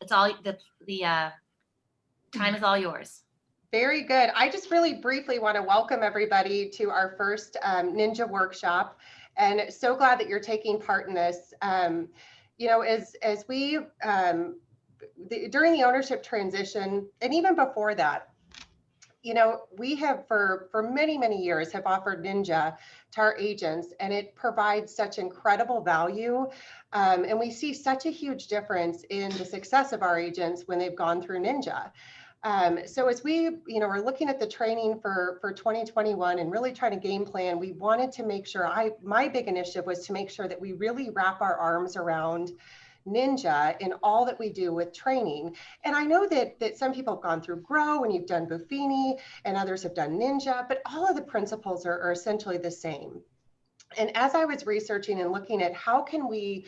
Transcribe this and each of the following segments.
it's all the time is all yours. Very good. I just really briefly want to welcome everybody to our first Ninja workshop, and so glad that you're taking part in this. You know, as we during the ownership transition, and even before that, you know, we have for many years have offered Ninja to our agents, and it provides such incredible value, and we see such a huge difference in the success of our agents when they've gone through Ninja. So as we, you know, are looking at the training for 2021 and really trying to game plan, we wanted to make sure, my big initiative was to make sure that we really wrap our arms around Ninja in all that we do with training. And I know that some people have gone through Grow and you've done Buffini and others have done Ninja, but all of the principles are essentially the same. And as I was researching and looking at how can we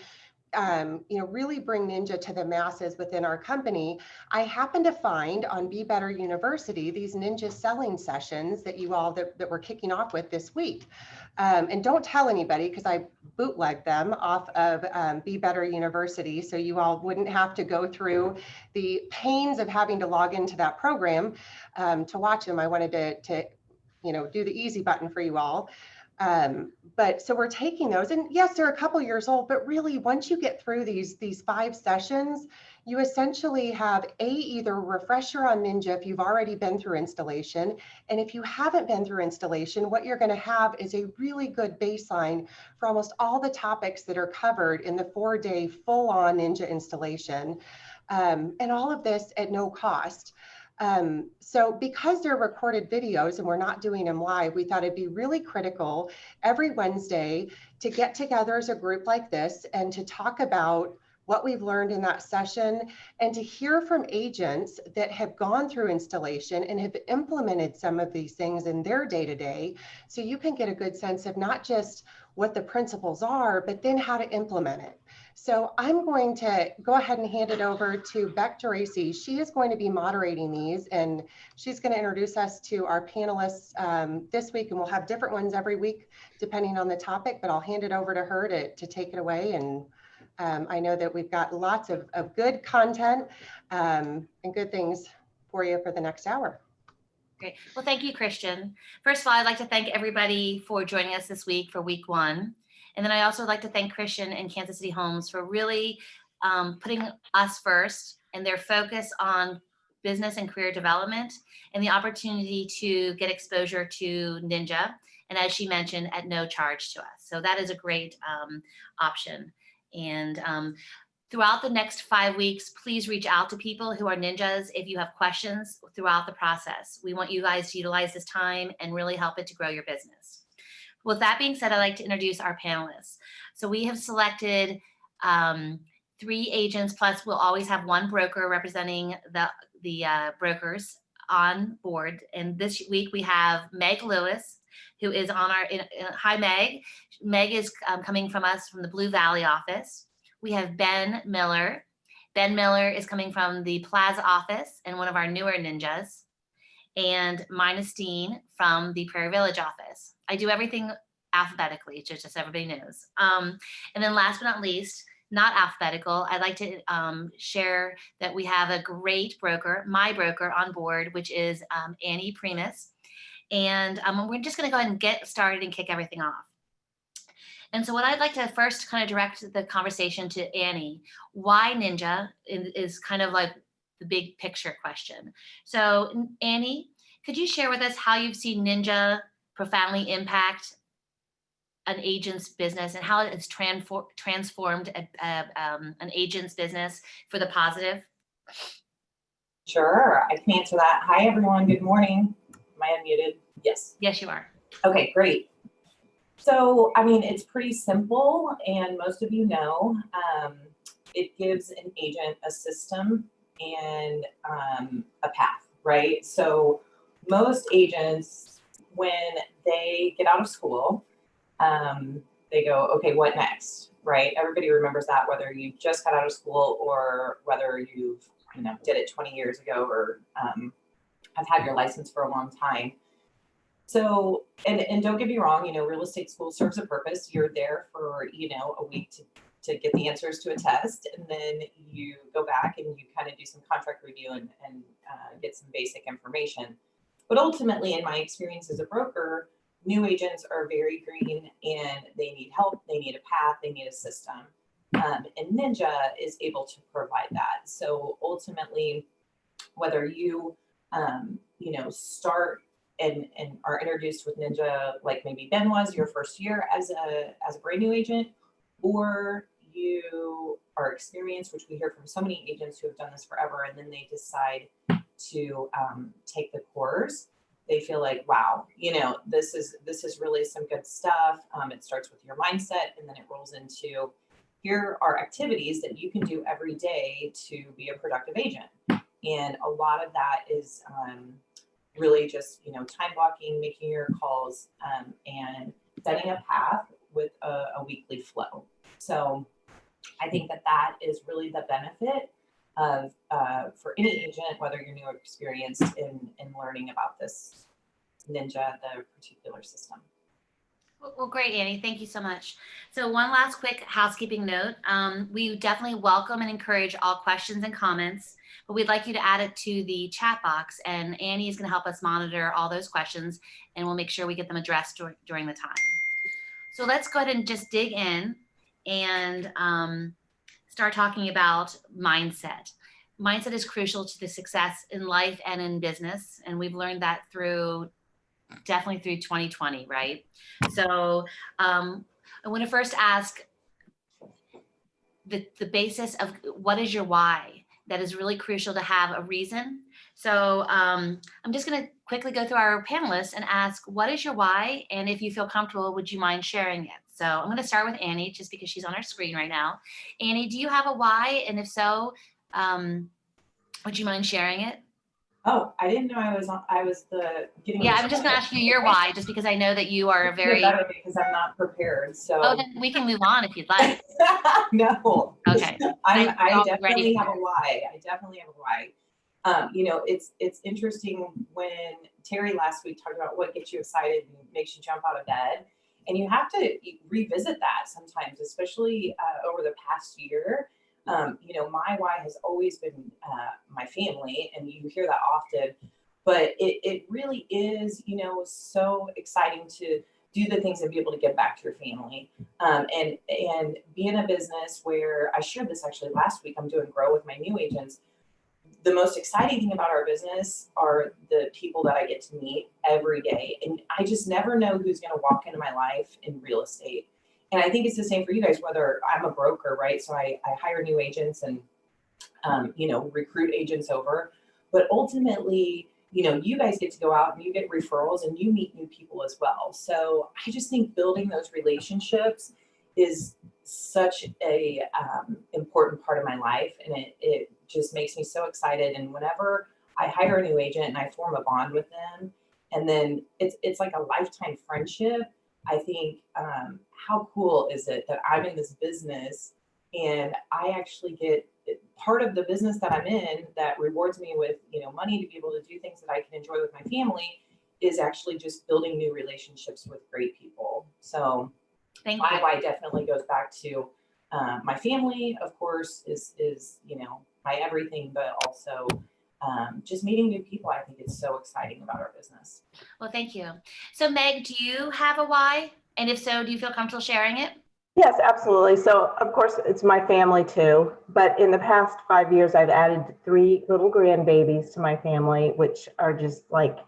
you know, really bring Ninja to the masses within our company, I happened to find on Be Better University these Ninja selling sessions that you all that we're kicking off with this week. And don't tell anybody because I bootlegged them off of Be Better University, so you all wouldn't have to go through the pains of having to log into that program to watch them. I wanted to you know, do the easy button for you all. But so we're taking those, and yes, they're a couple years old, but really once you get through these 5 sessions, you essentially have either a refresher on Ninja if you've already been through installation. And if you haven't been through installation, what you're going to have is a really good baseline for almost all the topics that are covered in the 4-day full-on Ninja installation. And all of this at no cost. So because they're recorded videos and we're not doing them live, we thought it'd be really critical every Wednesday to get together as a group like this and to talk about what we've learned in that session and to hear from agents that have gone through installation and have implemented some of these things in their day-to-day, so you can get a good sense of not just what the principles are, but then how to implement it. So I'm going to go ahead and hand it over to Beck Geraci. She is going to be moderating these, and she's going to introduce us to our panelists this week, and we'll have different ones every week depending on the topic, but I'll hand it over to her to take it away. And I know that we've got lots of good content and good things for you for the next hour. Great. Well, thank you, Christian. First of all, I'd like to thank everybody for joining us this week for week 1. And then I also like to thank Christian and Kansas City Homes for really putting us first and their focus on business and career development and the opportunity to get exposure to Ninja. And as she mentioned, at no charge to us. So that is a great option. And throughout the next 5 weeks, please reach out to people who are Ninjas if you have questions throughout the process. We want you guys to utilize this time and really help it to grow your business. With that being said, I'd like to introduce our panelists. So we have selected 3 agents, plus we'll always have 1 broker representing the brokers on board. And this week we have Meg Lewis, who is on our, hi Meg. Meg is coming from us from the Blue Valley office. We have Ben Miller. Ben Miller is coming from the Plaza office and one of our newer Ninjas. And Mina Steen from the Prairie Village office. I do everything alphabetically, just so everybody knows. And then last but not least, not alphabetical, I'd like to share that we have a great broker, my broker on board, which is Annie Primus. And we're just gonna go ahead and get started and kick everything off. And so what I'd like to first kind of direct the conversation to Annie, why Ninja is kind of like the big picture question. So Annie, could you share with us how you've seen Ninja profoundly impact an agent's business and how it's transformed an agent's business for the positive? Sure, I can answer that. Hi everyone, good morning. Am I unmuted? Yes. Yes, you are. Okay, great. So, I mean, it's pretty simple, and most of you know, it gives an agent a system and a path, right? So most agents, when they get out of school, they go, okay, what next, right? Everybody remembers that, whether you just got out of school or whether you've, did it 20 years ago or have had your license for a long time. So, and don't get me wrong, real estate school serves a purpose. You're there for, a week to get the answers to a test, and then you go back and you kind of do some contract review and get some basic information. But ultimately, in my experience as a broker, new agents are very green and they need help, they need a path, they need a system. And Ninja is able to provide that. So ultimately, whether you, start and are introduced with Ninja, like maybe Ben was your first year as a brand new agent, or you are experienced, which we hear from so many agents who have done this forever, and then they decide to take the course, they feel like, wow, this is really some good stuff. It starts with your mindset, and then it rolls into, here are activities that you can do every day to be a productive agent. And a lot of that is really just, time blocking, making your calls, and setting a path with a weekly flow. So I think that is really the benefit of for any agent, whether you're new or experienced in learning about this Ninja, the particular system. Well, great, Annie. Thank you so much. So one last quick housekeeping note. We definitely welcome and encourage all questions and comments, but we'd like you to add it to the chat box, and Annie is going to help us monitor all those questions, and we'll make sure we get them addressed during the time. So let's go ahead and just dig in and start talking about mindset. Mindset is crucial to the success in life and in business, and we've learned that definitely through 2020, right? So I want to first ask the basis of what is your why? That is really crucial to have a reason. So I'm just going to quickly go through our panelists and ask, what is your why? And if you feel comfortable, would you mind sharing it? So I'm going to start with Annie, just because she's on our screen right now. Annie, do you have a why? And if so, would you mind sharing it? Oh, I didn't know I was getting. Yeah, I'm just gonna ask you your why, just because I know that you are very. Because I'm not prepared. So. Oh, then we can move on if you'd like. No. Okay. I definitely have a why. It's interesting when Terry last week talked about what gets you excited and makes you jump out of bed, and you have to revisit that sometimes, especially over the past year. My why has always been my family, and you hear that often, but it really is, so exciting to do the things and be able to give back to your family, and be in a business where I shared this actually last week. I'm doing Grow with my new agents. The most exciting thing about our business are the people that I get to meet every day, and I just never know who's going to walk into my life in real estate. And I think it's the same for you guys, whether I'm a broker, right? So I hire new agents and, recruit agents over. But ultimately, you guys get to go out and you get referrals and you meet new people as well. So I just think building those relationships is such a important part of my life. And it just makes me so excited. And whenever I hire a new agent and I form a bond with them, and then it's like a lifetime friendship, I think, how cool is it that I'm in this business and I actually get part of the business that I'm in that rewards me with, money to be able to do things that I can enjoy with my family is actually just building new relationships with great people. So my why definitely goes back to my family, of course, is my everything, but also just meeting new people. I think it's so exciting about our business. Well, thank you. So Meg, do you have a why? And if so, do you feel comfortable sharing it? Yes, absolutely. So of course it's my family too, but in the past 5 years, I've added 3 little grandbabies to my family, which are just like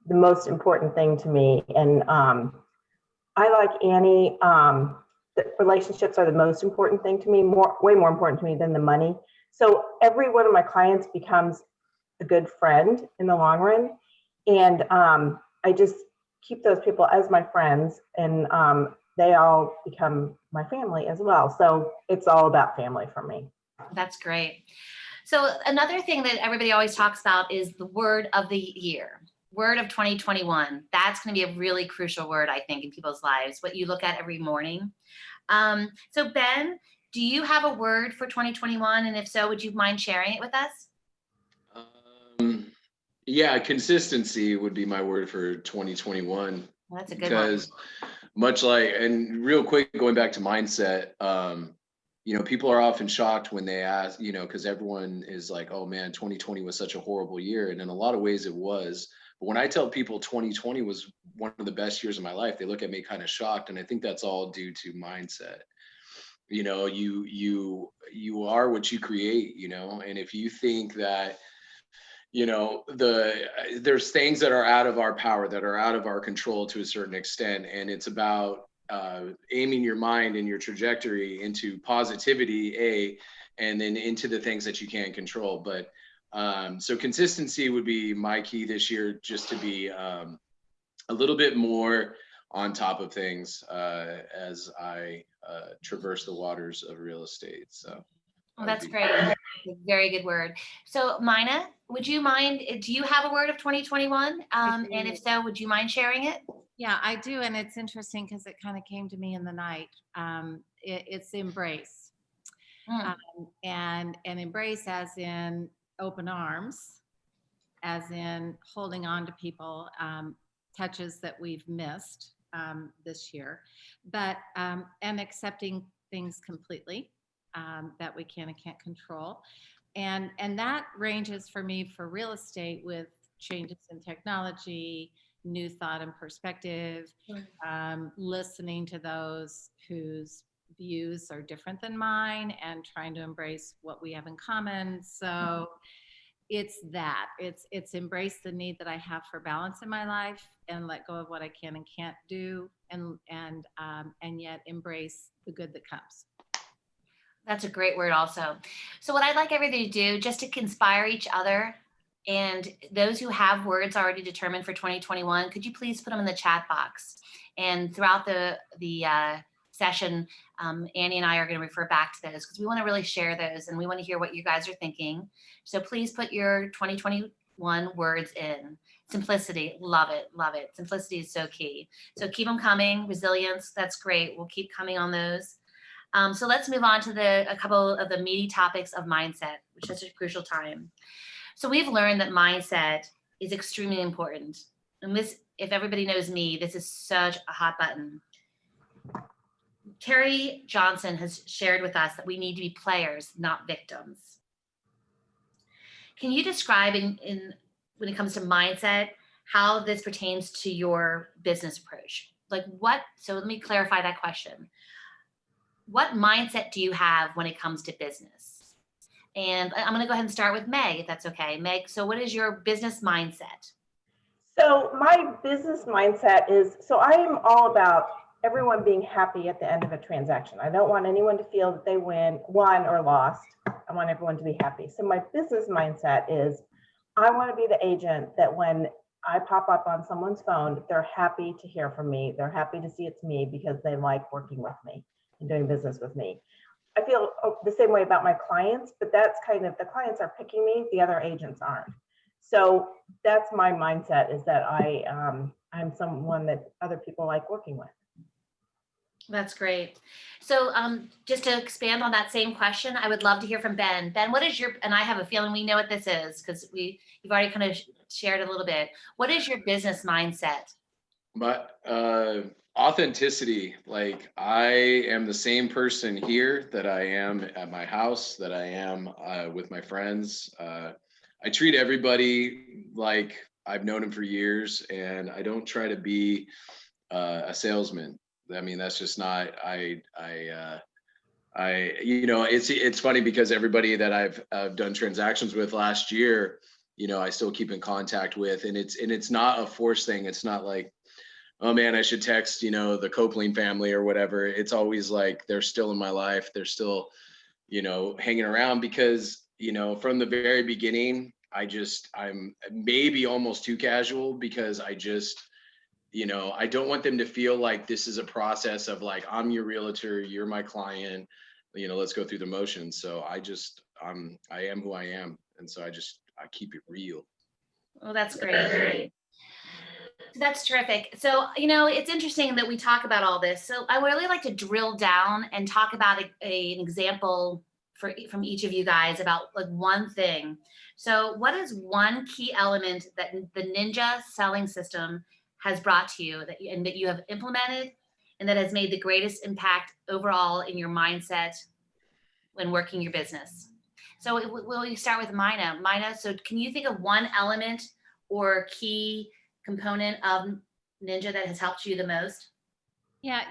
the most important thing to me. And I like Annie, the relationships are the most important thing to me, way more important to me than the money. So every one of my clients becomes a good friend in the long run. And I just keep those people as my friends, and they all become my family as well. So it's all about family for me. That's great. So another thing that everybody always talks about is the word of the year, word of 2021. That's going to be a really crucial word, I think, in people's lives, what you look at every morning. So Ben, do you have a word for 2021? And if so, would you mind sharing it with us? Yeah, consistency would be my word for 2021. Well, that's a good one. Because much like, and real quick, going back to mindset, you know, people are often shocked when they ask, you know, because everyone is like, oh man, 2020 was such a horrible year. And in a lot of ways it was. But when I tell people 2020 was one of the best years of my life, they look at me kind of shocked. And I think that's all due to mindset. You know, you are what you create, you know, and if you think that, you know, there's things that are out of our power, that are out of our control to a certain extent, and it's about aiming your mind and your trajectory into positivity, and then into the things that you can control. But so consistency would be my key this year, just to be a little bit more on top of things as I traverse the waters of real estate. So Well, that's great. That's a very good word. So Mina, would you mind, do you have a word of 2021? And if so, would you mind sharing it? Yeah, I do. And it's interesting because it kind of came to me in the night. It's embrace. Mm. And embrace as in open arms, as in holding on to people, touches that we've missed this year, but and accepting things completely that we can and can't control. And that ranges for me for real estate with changes in technology, new thought and perspective, listening to those whose views are different than mine and trying to embrace what we have in common. So it's that it's embrace the need that I have for balance in my life and let go of what I can and can't do, and yet embrace the good that comes. That's a great word also. So what I'd like everybody to do, just to inspire each other, and those who have words already determined for 2021, could you please put them in the chat box? And throughout the session, Annie and I are going to refer back to those because we want to really share those and we want to hear what you guys are thinking. So please put your 2021 words in. Simplicity, love it, love it. Simplicity is so key. So keep them coming. Resilience, that's great. We'll keep coming on those. So let's move on to a couple of the meaty topics of mindset, which is such a crucial time. So we've learned that mindset is extremely important. And this, if everybody knows me, this is such a hot button. Terry Johnson has shared with us that we need to be players, not victims. Can you describe when it comes to mindset, how this pertains to your business approach? Like what, so let me clarify that question. What mindset do you have when it comes to business? And I'm going to go ahead and start with Meg, if that's okay. Meg, so what is your business mindset? So my business mindset is, so I am all about everyone being happy at the end of a transaction. I don't want anyone to feel that they won or lost. I want everyone to be happy. So my business mindset is, I want to be the agent that when I pop up on someone's phone, they're happy to hear from me. They're happy to see it's me because they like working with me and doing business with me. I feel the same way about my clients, but that's kind of, the clients are picking me, the other agents aren't. So that's my mindset, is that I'm someone that other people like working with. That's great. So just to expand on that same question, I would love to hear from Ben. Ben, what is your, and I have a feeling we know what this is because you've already kind of shared a little bit. What is your business mindset? But authenticity, like I am the same person here that I am at my house, that I am with my friends. I treat everybody like I've known them for years, and I don't try to be a salesman. I mean, that's just not, you know, it's funny because everybody that I've done transactions with last year, you know, I still keep in contact with, and it's not a forced thing. It's not like, oh man, I should text, you know, the Copeland family or whatever. It's always like, they're still in my life. They're still, you know, hanging around because, you know, from the very beginning, I'm maybe almost too casual because you know, I don't want them to feel like this is a process of like, I'm your realtor, you're my client, you know, let's go through the motions. So I am who I am. And so I keep it real. Well, that's great. That's terrific. So, you know, it's interesting that we talk about all this. So I would really like to drill down and talk about an example from each of you guys about like one thing. So what is one key element that the Ninja selling system has brought to you that you have implemented and that has made the greatest impact overall in your mindset when working your business. So will you start with Mina? Mina, so can you think of one element or key component of Ninja that has helped you the most? Yeah,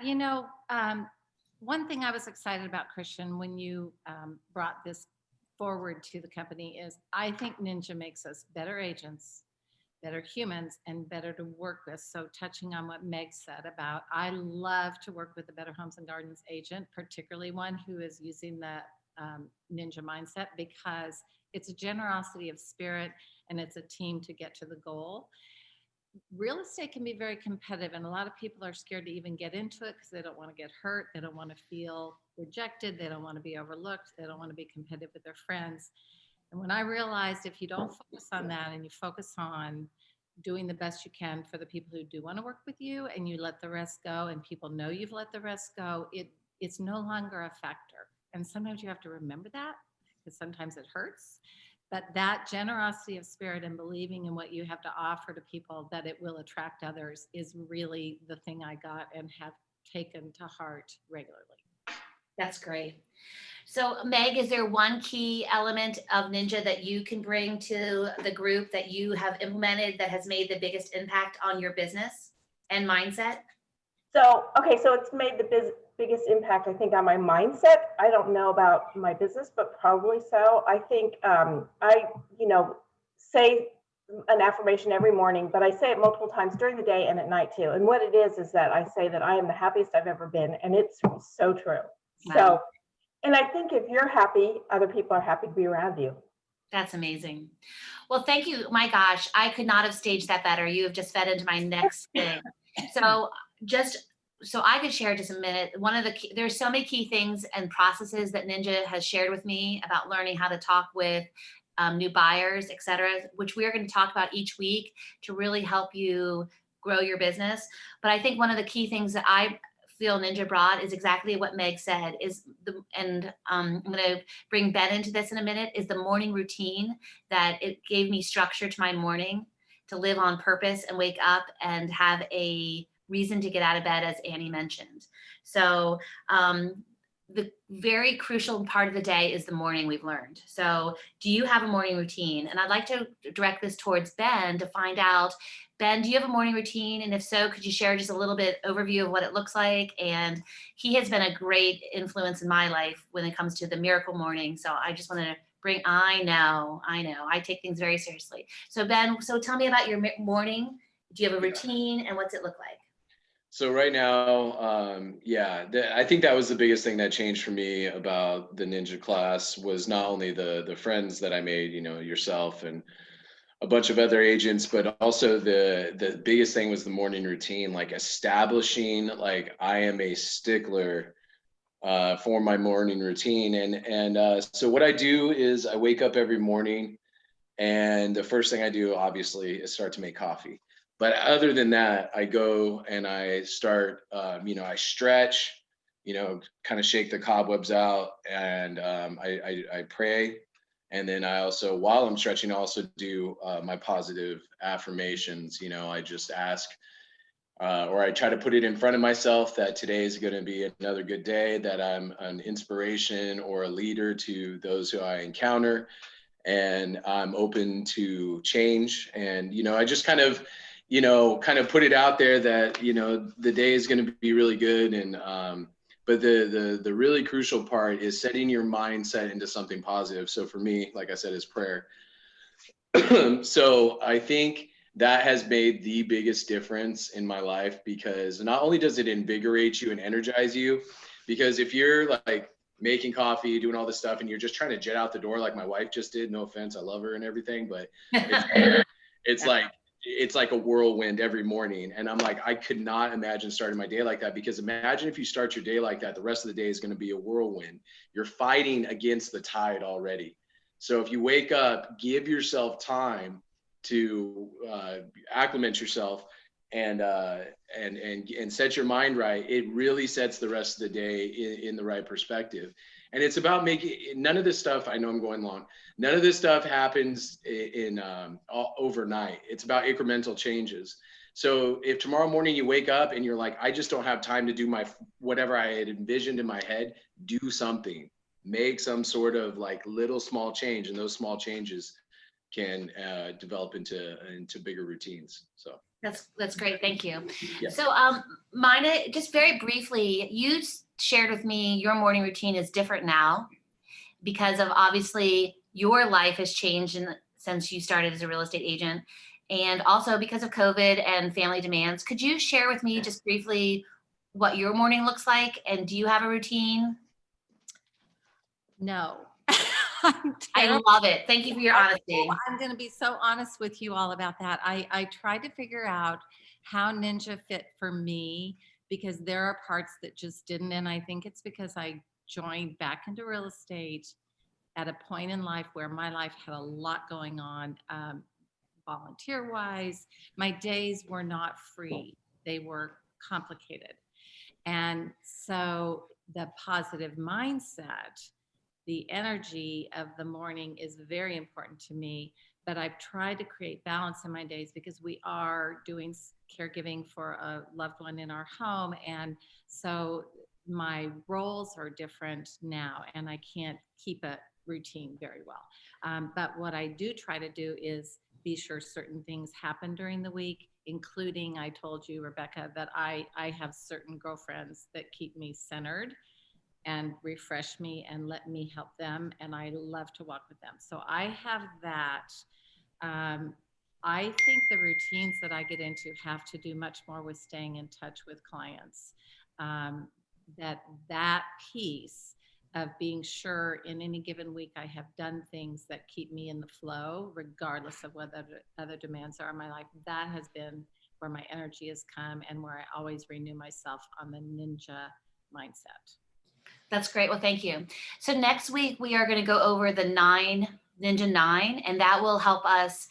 one thing I was excited about, Christian, when you brought this forward to the company is I think Ninja makes us better agents, better humans, and better to work with. So touching on what Meg said about, I love to work with a Better Homes and Gardens agent, particularly one who is using the Ninja mindset, because it's a generosity of spirit and it's a team to get to the goal. Real estate can be very competitive, and a lot of people are scared to even get into it because they don't want to get hurt. They don't want to feel rejected. They don't want to be overlooked. They don't want to be competitive with their friends. And when I realized if you don't focus on that and you focus on doing the best you can for the people who do want to work with you, and you let the rest go, and people know you've let the rest go, it's no longer a factor. And sometimes you have to remember that, because sometimes it hurts. But that generosity of spirit and believing in what you have to offer to people, that it will attract others, is really the thing I got and have taken to heart regularly. That's great. So Meg, is there one key element of Ninja that you can bring to the group that you have implemented that has made the biggest impact on your business and mindset? So, okay, so it's made the biggest impact, I think, on my mindset. I don't know about my business, but probably so. I think I say an affirmation every morning, but I say it multiple times during the day and at night too. And what it is that I say that I am the happiest I've ever been. And it's so true. Wow. So, and I think if you're happy, other people are happy to be around you. That's amazing. Well, thank you. My gosh, I could not have staged that better. You have just fed into my next thing. So just so I could share just a minute, there's so many key things and processes that Ninja has shared with me about learning how to talk with new buyers, et cetera, which we're going to talk about each week to really help you grow your business. But I think one of the key things that I feel Ninja brought is exactly what Meg said, I'm going to bring Ben into this in a minute, is the morning routine, that it gave me structure to my morning to live on purpose and wake up and have a reason to get out of bed, as Annie mentioned. So the very crucial part of the day is the morning, we've learned. So do you have a morning routine? And I'd like to direct this towards Ben to find out, Ben, do you have a morning routine? And if so, could you share just a little bit overview of what it looks like? And he has been a great influence in my life when it comes to the miracle morning. So I just want to I know, I take things very seriously. So Ben, so tell me about your morning. Do you have a routine and what's it look like? So right now, I think that was the biggest thing that changed for me about the Ninja class, was not only the friends that I made, yourself and a bunch of other agents, but also the biggest thing was the morning routine, like establishing, like I am a stickler for my morning routine. And so what I do is I wake up every morning, and the first thing I do, obviously, is start to make coffee. But other than that, I go and I start, I stretch, kind of shake the cobwebs out, and I pray. And then I also, while I'm stretching, I also do my positive affirmations. I just ask, or I try to put it in front of myself that today is going to be another good day, that I'm an inspiration or a leader to those who I encounter, and I'm open to change. And, I just kind of put it out there that, the day is going to be really good. And, but the really crucial part is setting your mindset into something positive. So for me, like I said, is prayer. So I think that has made the biggest difference in my life, because not only does it invigorate you and energize you, because if you're like making coffee, doing all this stuff, and you're just trying to jet out the door, like my wife just did, no offense, I love her and everything, but it's like a whirlwind every morning. And I'm like, I could not imagine starting my day like that, because imagine if you start your day like that, the rest of the day is going to be a whirlwind. You're fighting against the tide already. So if you wake up, give yourself time to acclimate yourself and set your mind right. It really sets the rest of the day in the right perspective. And it's about making, none of this stuff, I know I'm going long, none of this stuff happens in overnight. It's about incremental changes. So if tomorrow morning you wake up and you're like, I just don't have time to do whatever I had envisioned in my head, do something. make some sort of like little small change, and those small changes can develop into bigger routines. So That's great. Thank you. Yeah. So, Mina, just very briefly, you shared with me your morning routine is different now because of obviously your life has changed since you started as a real estate agent, and also because of COVID and family demands. Could you share with me just briefly what your morning looks like, and do you have a routine? No. I love it. Thank you for your honesty. I'm going to be so honest with you all about that. I tried to figure out how Ninja fit for me because there are parts that just didn't. And I think it's because I joined back into real estate at a point in life where my life had a lot going on, volunteer wise. My days were not free, they were complicated. And so the positive mindset, the energy of the morning is very important to me, but I've tried to create balance in my days because we are doing caregiving for a loved one in our home. And so my roles are different now and I can't keep a routine very well. But what I do try to do is be sure certain things happen during the week, including, I told you, Rebecca, that I have certain girlfriends that keep me centered and refresh me and let me help them. And I love to walk with them. So I have that. I think the routines that I get into have to do much more with staying in touch with clients. That piece of being sure in any given week I have done things that keep me in the flow, regardless of what other demands are in my life. That has been where my energy has come and where I always renew myself on the Ninja mindset. That's great. Well, thank you. So next week we are going to go over the Ninja 9, and that will help us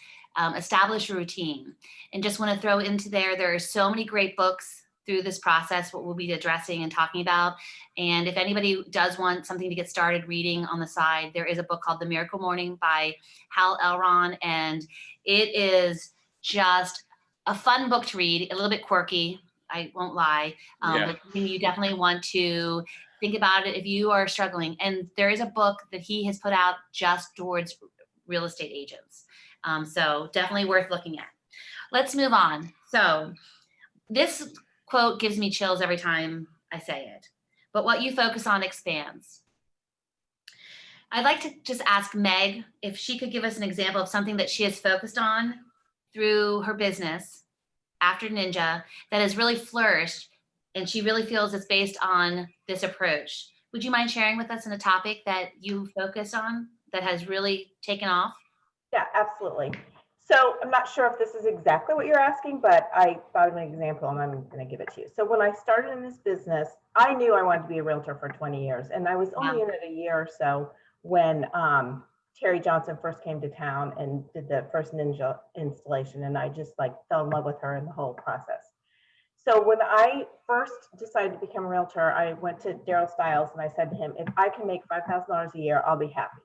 establish a routine. And just want to throw into there are so many great books through this process, what we'll be addressing and talking about. And if anybody does want something to get started reading on the side, there is a book called The Miracle Morning by Hal Elron. And it is just a fun book to read, a little bit quirky, I won't lie. But you definitely want to think about it if you are struggling. And there is a book that he has put out just towards real estate agents. So definitely worth looking at. Let's move on. So this quote gives me chills every time I say it, but what you focus on expands. I'd like to just ask Meg if she could give us an example of something that she has focused on through her business after Ninja that has really flourished, and she really feels it's based on this approach. Would you mind sharing with us in a topic that you focused on that has really taken off? Yeah, absolutely. So I'm not sure if this is exactly what you're asking, but I thought of an example and I'm going to give it to you. So when I started in this business, I knew I wanted to be a realtor for 20 years. And I was only in it a year or so when Terry Johnson first came to town and did the first Ninja installation. And I just like fell in love with her and the whole process. So when I first decided to become a realtor, I went to Daryl Stiles and I said to him, if I can make $5,000 a year, I'll be happy.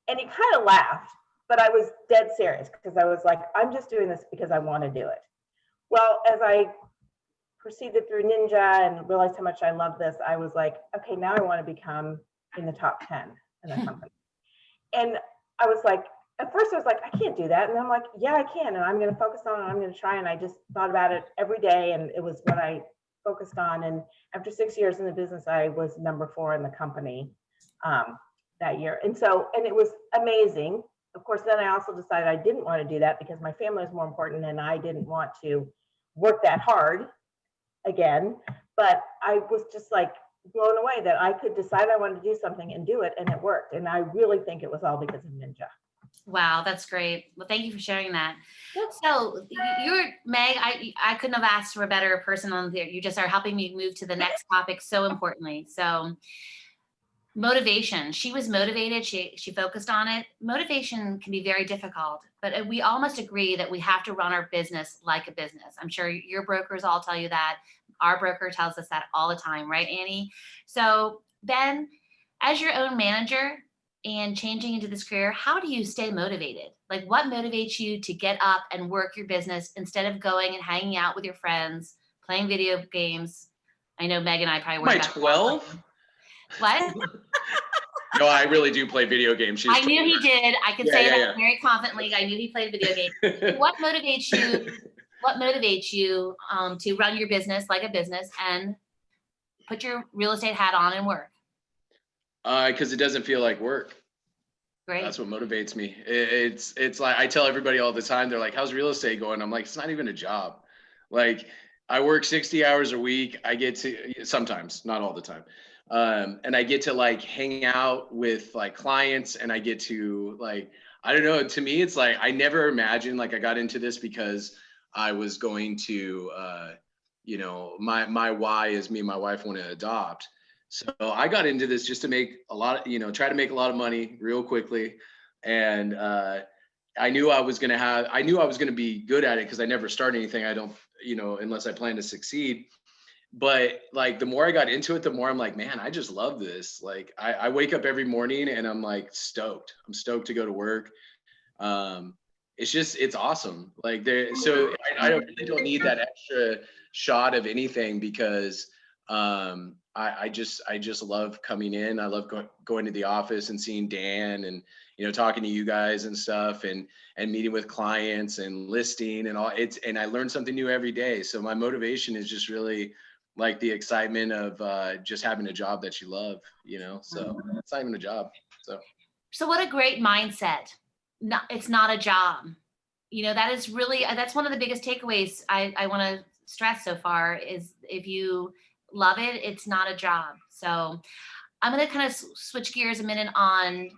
And he kind of laughed. But I was dead serious because I was like, I'm just doing this because I want to do it. Well, as I proceeded through Ninja and realized how much I love this, I was like, okay, now I want to become in the top 10 in the company. And I was like, at first I was like, I can't do that. And I'm like, yeah, I can. And I'm going to focus on it. I'm going to try. And I just thought about it every day. And it was what I focused on. And after 6 years in the business, I was number 4 in the company that year. And it was amazing. Of course, then I also decided I didn't want to do that because my family was more important and I didn't want to work that hard again. But I was just like blown away that I could decide I wanted to do something and do it, and it worked. And I really think it was all because of Ninja. Wow, that's great. Well, thank you for sharing that. So you're Meg, I couldn't have asked for a better person on there. You just are helping me move to the next topic so importantly. So motivation. She was motivated. She focused on it. Motivation can be very difficult, but we all must agree that we have to run our business like a business. I'm sure your brokers all tell you that. Our broker tells us that all the time, right, Annie? So Ben, as your own manager and changing into this career, how do you stay motivated? Like what motivates you to get up and work your business instead of going and hanging out with your friends, playing video games? I know Meg and I probably work My 12? What? No, I really do play video games. She's I knew he did. I can Yeah, say yeah, that yeah. very confidently. I knew he played video games. What motivates you? What motivates you to run your business like a business and put your real estate hat on and work? Because it doesn't feel like work. Great. That's what motivates me. It's like I tell everybody all the time. They're like, "How's real estate going?" I'm like, "It's not even a job. Like, I work 60 hours a week. I get to sometimes, not all the time, and I get to like hang out with like clients, and I get to like I don't know. To me, it's like I never imagined like I got into this because I was going to, my why is me and my wife want to adopt. So I got into this just to make a lot of, try to make a lot of money real quickly. And I knew I was going to be good at it because I never start anything. I don't, unless I plan to succeed. But like, the more I got into it, the more I'm like, man, I just love this. Like I wake up every morning and I'm like stoked. I'm stoked to go to work. It's awesome. Like I really don't need that extra shot of anything because I just love coming in. I love going to the office and seeing Dan and talking to you guys and stuff and meeting with clients and listing and all. And I learn something new every day. So my motivation is just really like the excitement of just having a job that you love. So it's not even a job. So what a great mindset. No, it's not a job. That is really, that's one of the biggest takeaways I want to stress so far is if you love it, it's not a job. So I'm going to kind of switch gears a minute on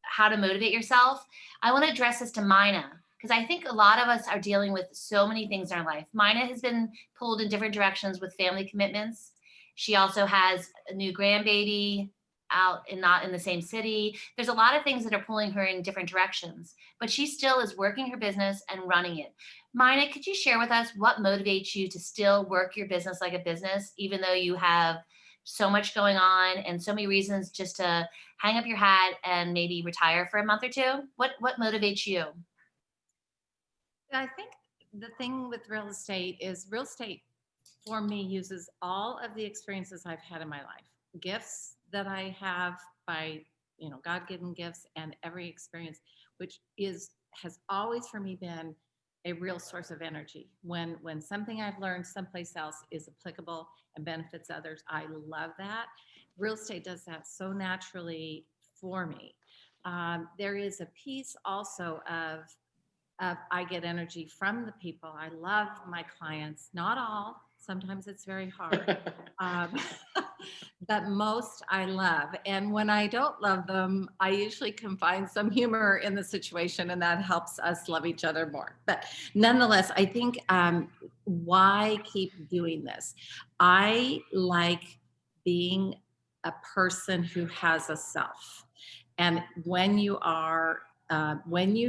how to motivate yourself. I want to address this to Mina because I think a lot of us are dealing with so many things in our life. Mina has been pulled in different directions with family commitments. She also has a new grandbaby out and not in the same city. There's a lot of things that are pulling her in different directions, but she still is working her business and running it. Mina, could you share with us what motivates you to still work your business like a business, even though you have so much going on and so many reasons just to hang up your hat and maybe retire for a month or two? What motivates you? I think the thing with real estate is real estate for me uses all of the experiences I've had in my life, gifts that I have by, God-given gifts and every experience, which has always for me been a real source of energy. When something I've learned someplace else is applicable and benefits others, I love that. Real estate does that so naturally for me. There is a piece also of I get energy from the people. I love my clients, not all. Sometimes it's very hard. But most I love. And when I don't love them, I usually can find some humor in the situation and that helps us love each other more. But nonetheless, I think why keep doing this? I like being a person who has a self. And when you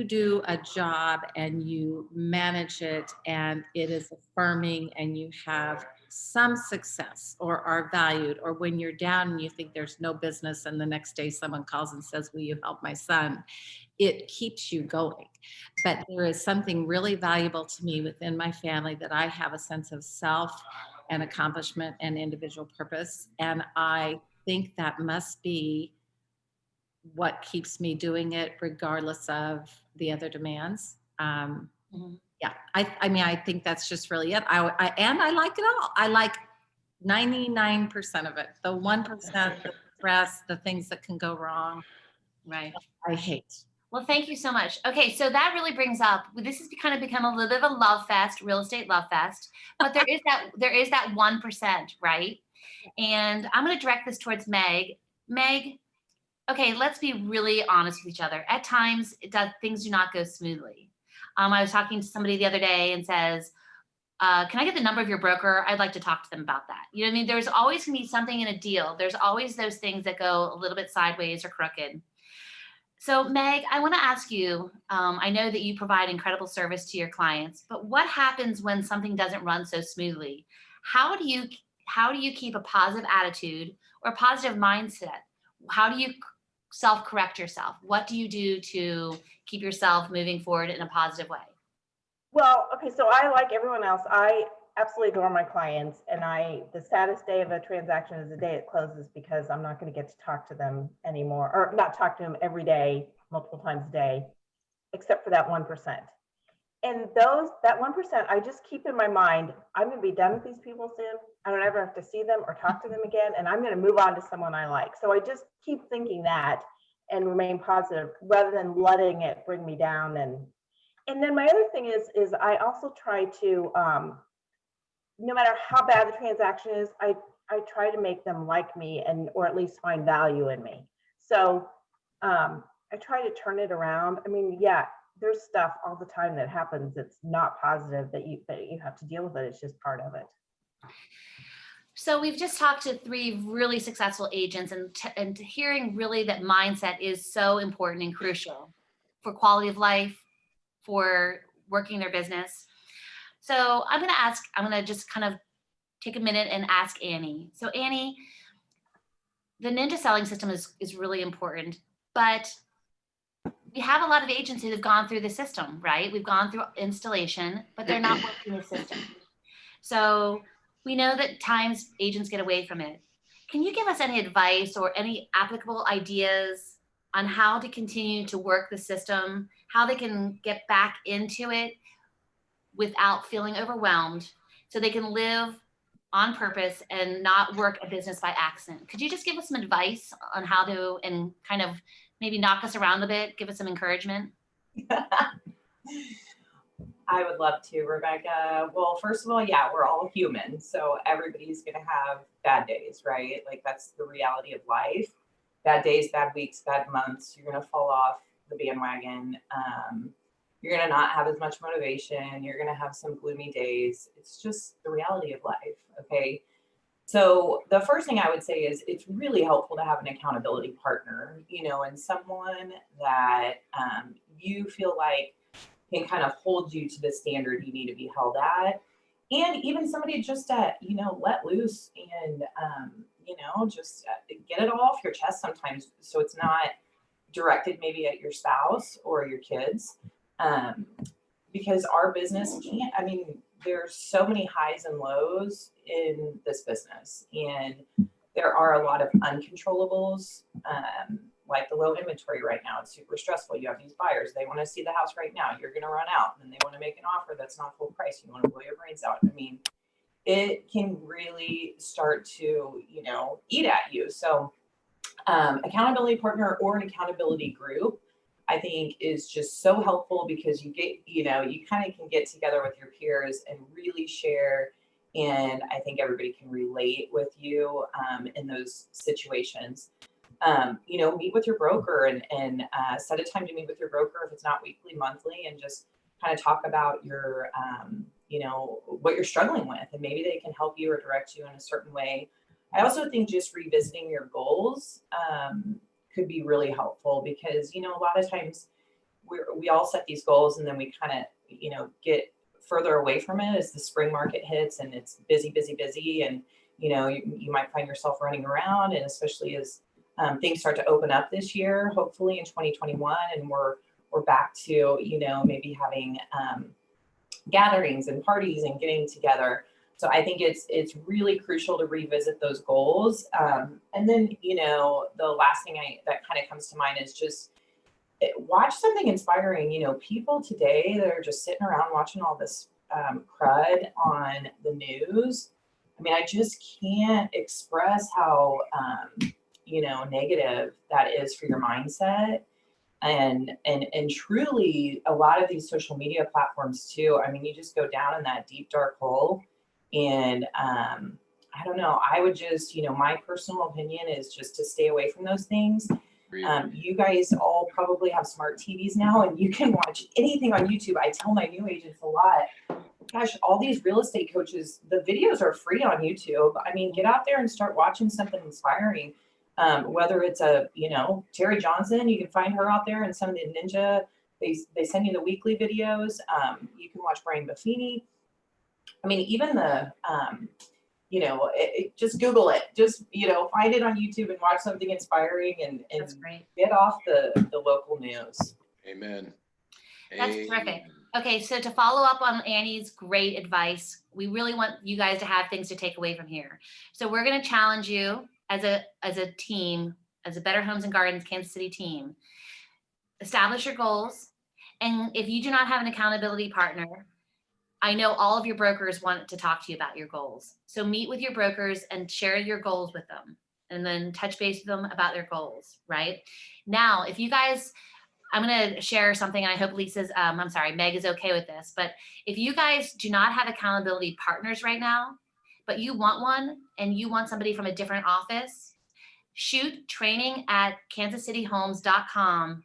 do a job and you manage it and it is affirming and you have some success or are valued, or when you're down and you think there's no business and the next day someone calls and says, will you help my son? It keeps you going. But there is something really valuable to me within my family that I have a sense of self and accomplishment and individual purpose. And I think that must be what keeps me doing it regardless of the other demands. Yeah, I think that's just really it. I like it all. I like 99% of it. The 1%, the stress, the things that can go wrong, Right. I hate. Well, thank you so much. Okay, so that really brings up, this has kind of become a little bit of a love fest, real estate love fest, but there is that 1%, right? And I'm going to direct this towards Meg. Meg, okay, let's be really honest with each other. At times, things do not go smoothly. I was talking to somebody the other day and says, can I get the number of your broker? I'd like to talk to them about that. You know what I mean? There's always going to be something in a deal. There's always those things that go a little bit sideways or crooked. So Meg, I want to ask you, I know that you provide incredible service to your clients, but what happens when something doesn't run so smoothly? How do you keep a positive attitude or a positive mindset? How do you self-correct yourself? What do you do to keep yourself moving forward in a positive way? Well, okay, so I, like everyone else, I absolutely adore my clients, and the saddest day of a transaction is the day it closes, because I'm not going to get to talk to them anymore, or not talk to them every day, multiple times a day, except for that 1%. And that 1%, I just keep in my mind, I'm going to be done with these people soon. I don't ever have to see them or talk to them again, and I'm going to move on to someone I like. So I just keep thinking that and remain positive rather than letting it bring me down. And then my other thing is I also try to, no matter how bad the transaction is, I try to make them like me, or at least find value in me. So I try to turn it around. I mean, yeah, there's stuff all the time that happens that's not positive that you have to deal with it. It's just part of it. So we've just talked to 3 really successful agents, and hearing really that mindset is so important and crucial for quality of life, for working their business. So I'm going to just kind of take a minute and ask Annie. So Annie, the Ninja selling system is really important, but we have a lot of agents that have gone through the system, right? We've gone through installation, but they're not working the system. So we know that times agents get away from it. Can you give us any advice or any applicable ideas on how to continue to work the system, how they can get back into it without feeling overwhelmed, so they can live on purpose and not work a business by accident? Could you just give us some advice on how to, and kind of maybe knock us around a bit, give us some encouragement? I would love to, Rebecca. Well, first of all, yeah, we're all human. So everybody's going to have bad days, right? Like, that's the reality of life. Bad days, bad weeks, bad months. You're going to fall off the bandwagon. You're going to not have as much motivation. You're going to have some gloomy days. It's just the reality of life. Okay. So the first thing I would say is it's really helpful to have an accountability partner, and someone that you feel like can kind of hold you to the standard you need to be held at. And even somebody just to, let loose and, just get it all off your chest sometimes. So it's not directed maybe at your spouse or your kids. Because our business there's so many highs and lows in this business, and there are a lot of uncontrollables, like the low inventory right now. It's super stressful. You have these buyers, they want to see the house right now. You're going to run out, and they want to make an offer that's not full price. You want to blow your brains out. It can really start to, eat at you. So accountability partner or an accountability group, I think, is just so helpful, because you get, you kind of can get together with your peers and really share. And I think everybody can relate with you in those situations. Meet with your broker and set a time to meet with your broker, if it's not weekly, monthly, and just kind of talk about your, what you're struggling with, and maybe they can help you or direct you in a certain way. I also think just revisiting your goals could be really helpful, because, a lot of times we all set these goals and then we kind of, get further away from it as the spring market hits and it's busy. And, you might find yourself running around, and especially as things start to open up this year, hopefully in 2021, and we're back to, maybe having gatherings and parties and getting together. So I think it's really crucial to revisit those goals. And then, the last thing that kind of comes to mind is just watch something inspiring. People today that are just sitting around watching all this crud on the news. I just can't express how, negative that is for your mindset. And truly, a lot of these social media platforms too, you just go down in that deep, dark hole. And I don't know, I would just, my personal opinion is just to stay away from those things. You guys all probably have smart TVs now, and you can watch anything on YouTube. I tell my new agents a lot, gosh, all these real estate coaches, the videos are free on YouTube. Get out there and start watching something inspiring. Whether it's Terry Johnson, you can find her out there, and some of the Ninja, they send you the weekly videos. You can watch Brian Buffini. Even the, just Google it, just, find it on YouTube and watch something inspiring, and That's great. get off the local news. Amen. That's terrific. Okay, so to follow up on Annie's great advice, we really want you guys to have things to take away from here. So we're going to challenge you as a team, as a Better Homes and Gardens Kansas City team. Establish your goals, and if you do not have an accountability partner, I know all of your brokers want to talk to you about your goals. So meet with your brokers and share your goals with them, and then touch base with them about their goals, right? Now, if you guys, I'm going to share something, and I hope Meg is okay with this, but if you guys do not have accountability partners right now, but you want one and you want somebody from a different office, shoot training@kansascityhomes.com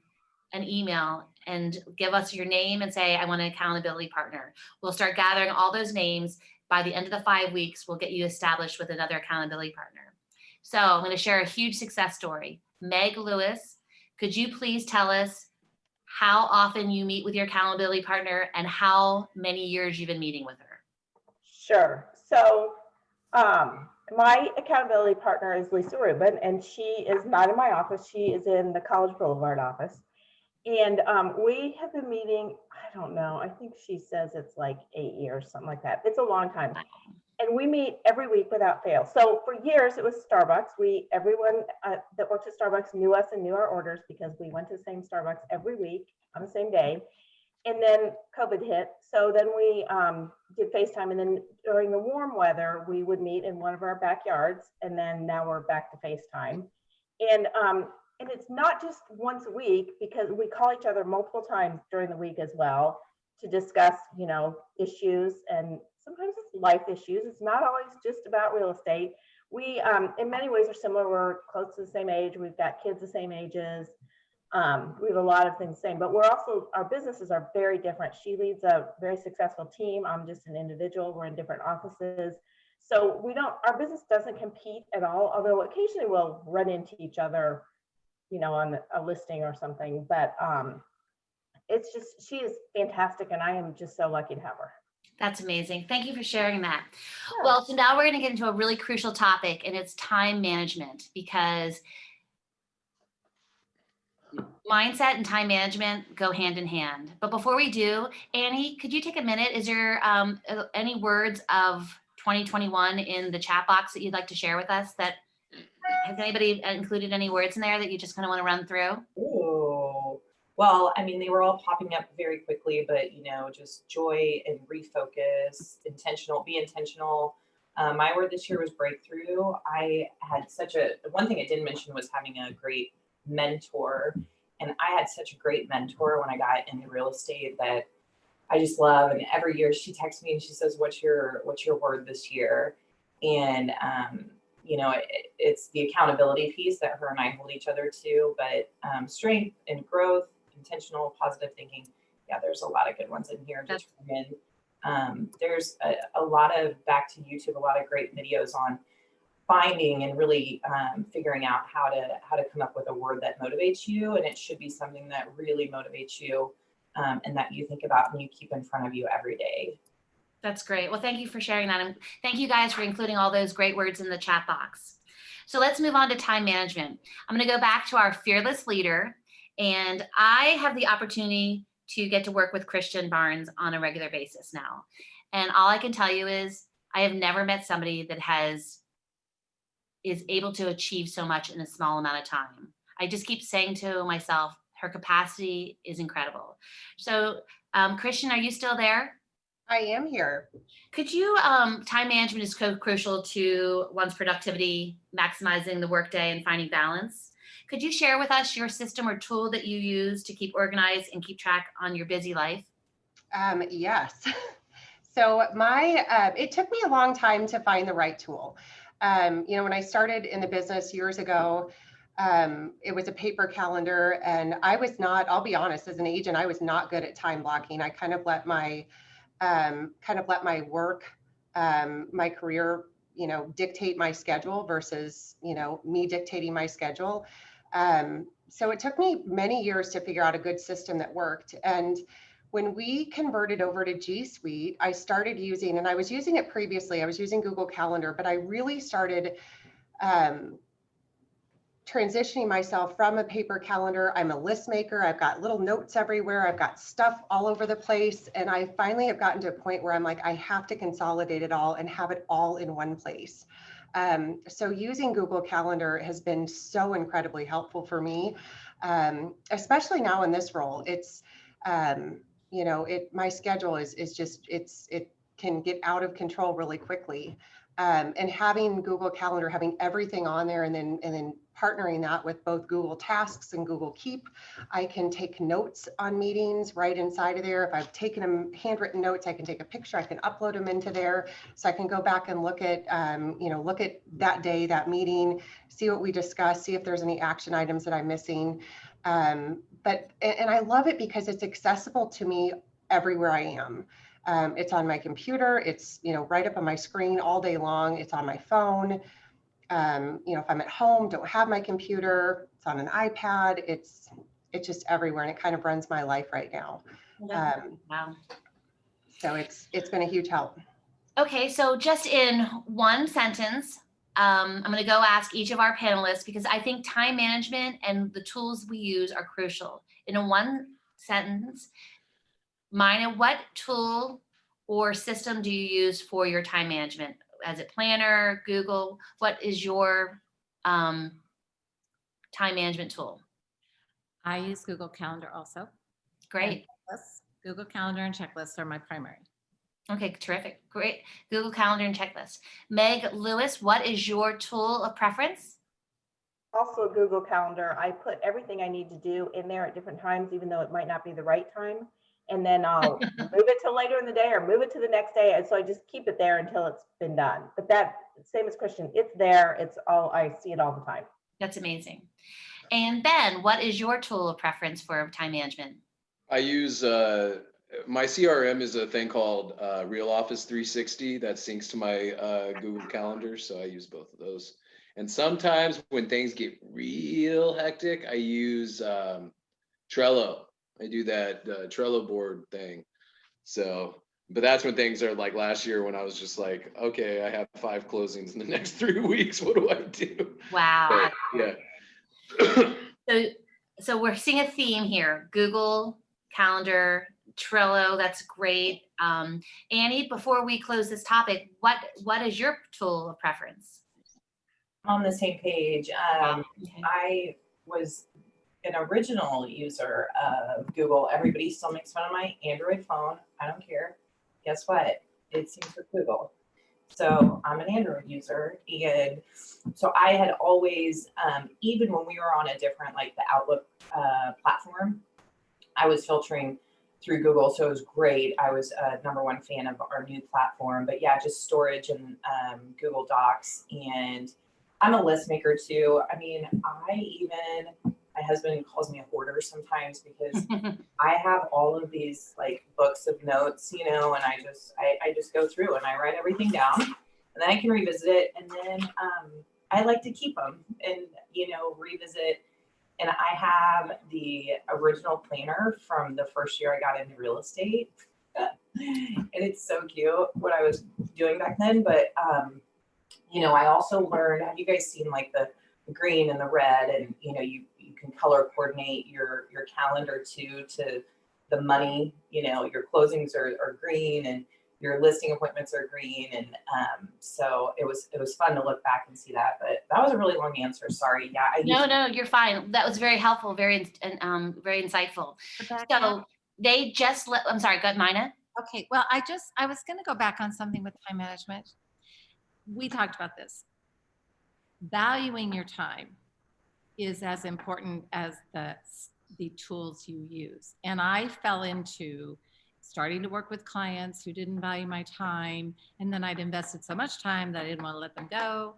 an email and give us your name and say, I want an accountability partner. We'll start gathering all those names. By the end of the 5 weeks, we'll get you established with another accountability partner. So I'm going to share a huge success story. Meg Lewis, could you please tell us how often you meet with your accountability partner and how many years you've been meeting with her? Sure. So my accountability partner is Lisa Rubin, and she is not in my office. She is in the College Boulevard office. And we have been meeting, I don't know, I think she says it's like 8 years, something like that. It's a long time. And we meet every week without fail. So for years it was Starbucks. Everyone that works at Starbucks knew us and knew our orders because we went to the same Starbucks every week on the same day. And then COVID hit. So then we did FaceTime. And then during the warm weather, we would meet in one of our backyards. And then now we're back to FaceTime. And it's not just once a week, because we call each other multiple times during the week as well to discuss, issues, and sometimes it's life issues. It's not always just about real estate. We, in many ways, are similar. We're close to the same age. We've got kids the same ages. We have a lot of things the same, but our businesses are very different. She leads a very successful team. I'm just an individual. We're in different offices. So our business doesn't compete at all, although occasionally we'll run into each other on a listing or something, but she is fantastic, and I am just so lucky to have her. That's amazing. Thank you for sharing that. Sure. Well, so now we're going to get into a really crucial topic, and it's time management, because mindset and time management go hand in hand. But before we do, Annie, could you take a minute? Is there any words of 2021 in the chat box that you'd like to share with us? Has anybody included any words in there that you just kind of want to run through? Ooh. Well, I mean, they were all popping up very quickly, but just joy and refocus, be intentional. My word this year was breakthrough. I had one thing I didn't mention was having a great mentor. And I had such a great mentor when I got into real estate that I just love. And every year she texts me and she says, what's your word this year? And, it's the accountability piece that her and I hold each other to, but strength and growth, intentional, positive thinking. Yeah, there's a lot of good ones in here. There's a lot of, back to YouTube, a lot of great videos on finding and really figuring out how to come up with a word that motivates you. And it should be something that really motivates you and that you think about and you keep in front of you every day. That's great. Well, thank you for sharing that. And thank you guys for including all those great words in the chat box. So let's move on to time management. I'm going to go back to our fearless leader. And I have the opportunity to get to work with Christian Barnes on a regular basis now. And all I can tell you is I have never met somebody that is able to achieve so much in a small amount of time. I just keep saying to myself, her capacity is incredible. So Christian, are you still there? I am here. Could you, time management is so crucial to one's productivity, maximizing the workday and finding balance. Could you share with us your system or tool that you use to keep organized and keep track on your busy life? Yes. So it took me a long time to find the right tool. When I started in the business years ago, it was a paper calendar, and I'll be honest, as an agent, I was not good at time blocking. I kind of let my work, my career, dictate my schedule versus, me dictating my schedule. So it took me many years to figure out a good system that worked. And when we converted over to G Suite, I started using, and I was using it previously, I was using Google Calendar, but I really started transitioning myself from a paper calendar. I'm a list maker. I've got little notes everywhere. I've got stuff all over the place. And I finally have gotten to a point where I'm like, I have to consolidate it all and have it all in one place. So using Google Calendar has been so incredibly helpful for me, especially now in this role. It's, my schedule is just, it can get out of control really quickly. And having Google Calendar, having everything on there, and then partnering that with both Google Tasks and Google Keep, I can take notes on meetings right inside of there. If I've taken them handwritten notes, I can take a picture, I can upload them into there, so I can go back and look at that day, that meeting, see what we discussed, see if there's any action items that I'm missing. But I love it because it's accessible to me everywhere I am. It's on my computer. It's, right up on my screen all day long. It's on my phone. If I'm at home, don't have my computer, it's on an iPad. It's just everywhere, and it kind of runs my life right now. Wow. So it's been a huge help. Okay, so just in one sentence, I'm going to go ask each of our panelists, because I think time management and the tools we use are crucial. In a one sentence, Mina, what tool or system do you use for your time management? As a planner, Google, what is your time management tool? I use Google Calendar also. Great. Checklists. Google Calendar and checklists are my primary. Okay, terrific. Great. Google Calendar and checklist. Meg Lewis, what is your tool of preference? Also Google Calendar. I put everything I need to do in there at different times, even though it might not be the right time. And then I'll move it to later in the day or move it to the next day. And so I just keep it there until it's been done. But that, same as Christian, it's there. It's all, I see it all the time. That's amazing. And Ben, what is your tool of preference for time management? I use my CRM is a thing called Real Office 360 that syncs to my Google Calendar. So I use both of those. And sometimes when things get real hectic, I use Trello. I do that Trello board thing. So, but that's when things are like last year when I was just like, okay, I have 5 closings in the next 3 weeks. What do I do? Wow. But, yeah. So we're seeing a theme here. Google Calendar, Trello, that's great. Annie, before we close this topic, what is your tool of preference? On the same page. Okay. I was an original user of Google. Everybody still makes fun of my Android phone. I don't care. Guess what? It seems with Google. So I'm an Android user. And so I had always, even when we were on a different, like the Outlook platform, I was filtering through Google. So it was great. I was a #1 fan of our new platform. But yeah, just storage and Google Docs. And I'm a list maker too. I mean, my husband calls me a hoarder sometimes because I have all of these like books of notes, and I just go through and I write everything down, and then I can revisit it. And then I like to keep them and, revisit. And I have the original planner from the first year I got into real estate. And it's so cute what I was doing back then. But, I also learned, have you guys seen like the green and the red, and, you can color coordinate your calendar to the money, your closings are green and your listing appointments are green. And so it was fun to look back and see that, but that was a really long answer. Sorry. Yeah. No, you're fine. That was very helpful, very insightful. So they just I'm sorry, go ahead, Mina. Okay, well, I was going to go back on something with time management. We talked about this. Valuing your time is as important as the tools you use. And I fell into starting to work with clients who didn't value my time. And then I'd invested so much time that I didn't want to let them go.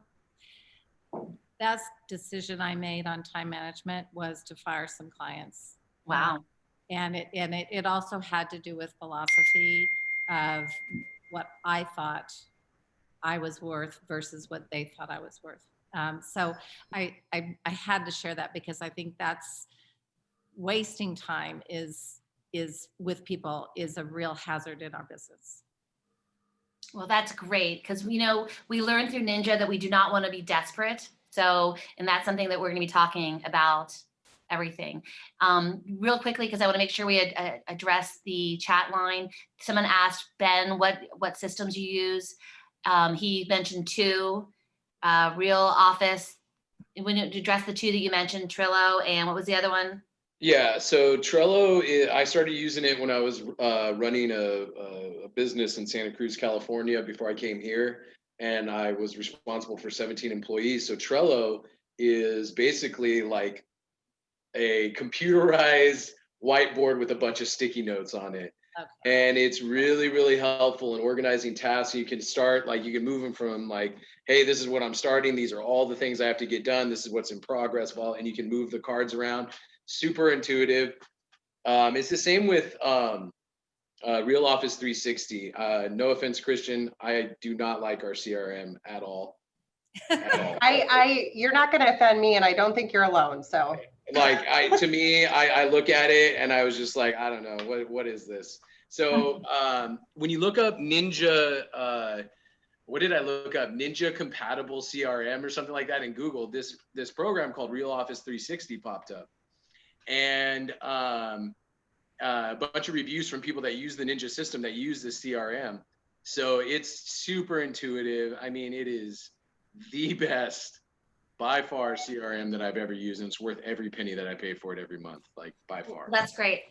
Best decision I made on time management was to fire some clients. Wow. And it also had to do with philosophy of what I thought I was worth versus what they thought I was worth. So I had to share that because I think that's wasting time is with people is a real hazard in our business. Well, that's great, because we learned through Ninja that we do not want to be desperate. So, and that's something that we're going to be talking about everything. Real quickly, because I want to make sure we address the chat line. Someone asked Ben what systems you use. He mentioned 2, Real Office. When you address the 2 that you mentioned, Trello, and what was the other one? Yeah, so Trello, I started using it when I was running a business in Santa Cruz, California before I came here, and I was responsible for 17 employees. So Trello is basically like a computerized whiteboard with a bunch of sticky notes on it. Okay. And it's really, really helpful in organizing tasks. You can start, like, you can move them from like, hey, this is what I'm starting. These are all the things I have to get done. This is what's in progress. Well, and you can move the cards around. Super intuitive. It's the same with Real Office 360. No offense, Christian, I do not like our CRM at all. At all. You're not going to offend me, and I don't think you're alone. So, Like, to me, I look at it and I was just like, I don't know, what is this? So when you look up Ninja, what did I look up? Ninja compatible CRM or something like that in Google, this program called Real Office 360 popped up. And a bunch of reviews from people that use the Ninja system that use the CRM. So it's super intuitive. I mean, it is the best by far CRM that I've ever used, and it's worth every penny that I pay for it every month, like by far. That's great.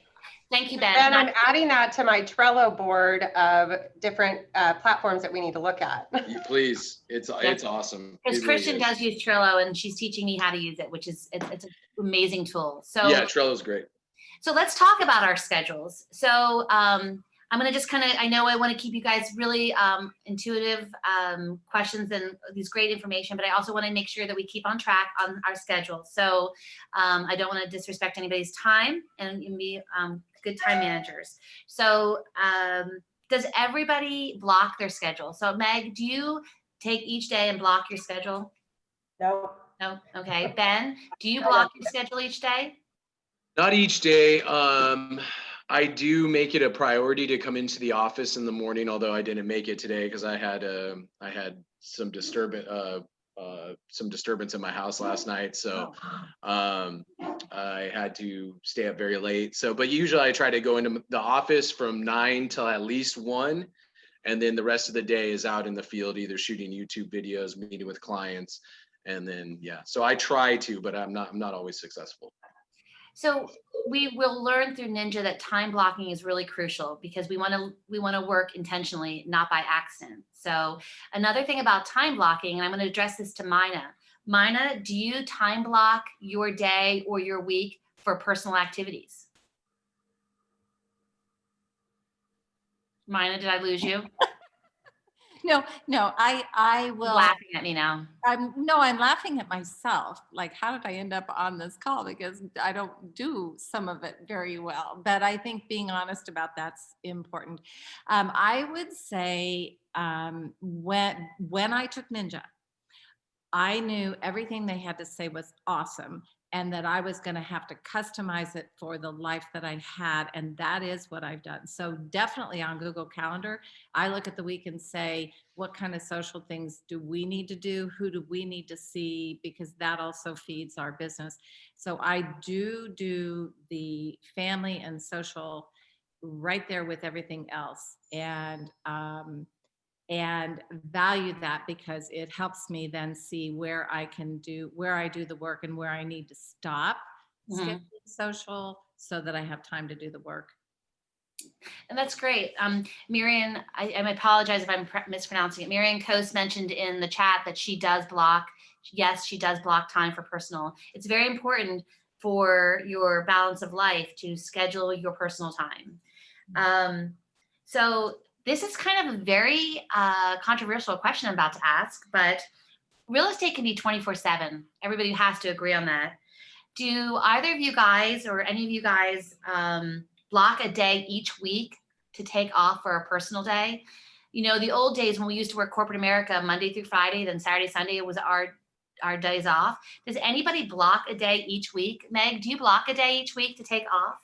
Thank you, Ben. and I'm adding that to my Trello board of different platforms that we need to look at. Please, it's awesome. Because It really Christian is. does use Trello, and she's teaching me how to use it, which is it's an amazing tool. So Yeah, Trello's great. So let's talk about our schedules. So I'm going to just I know I want to keep you guys really intuitive questions and these great information, but I also want to make sure that we keep on track on our schedule. So I don't want to disrespect anybody's time and be good time managers. So does everybody block their schedule? So Meg, do you take each day and block your schedule? No. No? Okay. Ben, do you block your schedule each day? Not each day. I do make it a priority to come into the office in the morning, although I didn't make it today because I had some disturbance in my house last night. So I had to stay up very late. So, but usually I try to go into the office from 9 till at least 1. And then the rest of the day is out in the field, either shooting YouTube videos, meeting with clients. And then, yeah, so I try to, but I'm not always successful. So we will learn through Ninja that time blocking is really crucial because we want to work intentionally, not by accident. So another thing about time blocking, and I'm going to address this to Mina. Mina, do you time block your day or your week for personal activities? Mina, did I lose you? No, I will. Laughing at me now. I'm laughing at myself. Like, how did I end up on this call? Because I don't do some of it very well. But I think being honest about that's important. I would say when I took Ninja, I knew everything they had to say was awesome, and that I was going to have to customize it for the life that I had. And that is what I've done. So definitely on Google Calendar, I look at the week and say, what kind of social things do we need to do? Who do we need to see? Because that also feeds our business. So I do the family and social right there with everything else. And value that because it helps me then see where I do the work and where I need to stop scheduling social so that I have time to do the work. And that's great. Marian, I apologize if I'm mispronouncing it. Marian Coase mentioned in the chat that she does block. Yes, she does block time for personal. It's very important for your balance of life to schedule your personal time. So this is kind of a very controversial question I'm about to ask, but real estate can be 24/7. Everybody has to agree on that. Do either of you guys or any of you guys block a day each week to take off for a personal day? You know, the old days when we used to work corporate America, Monday through Friday, then Saturday, Sunday was our days off. Does anybody block a day each week? Meg, do you block a day each week to take off?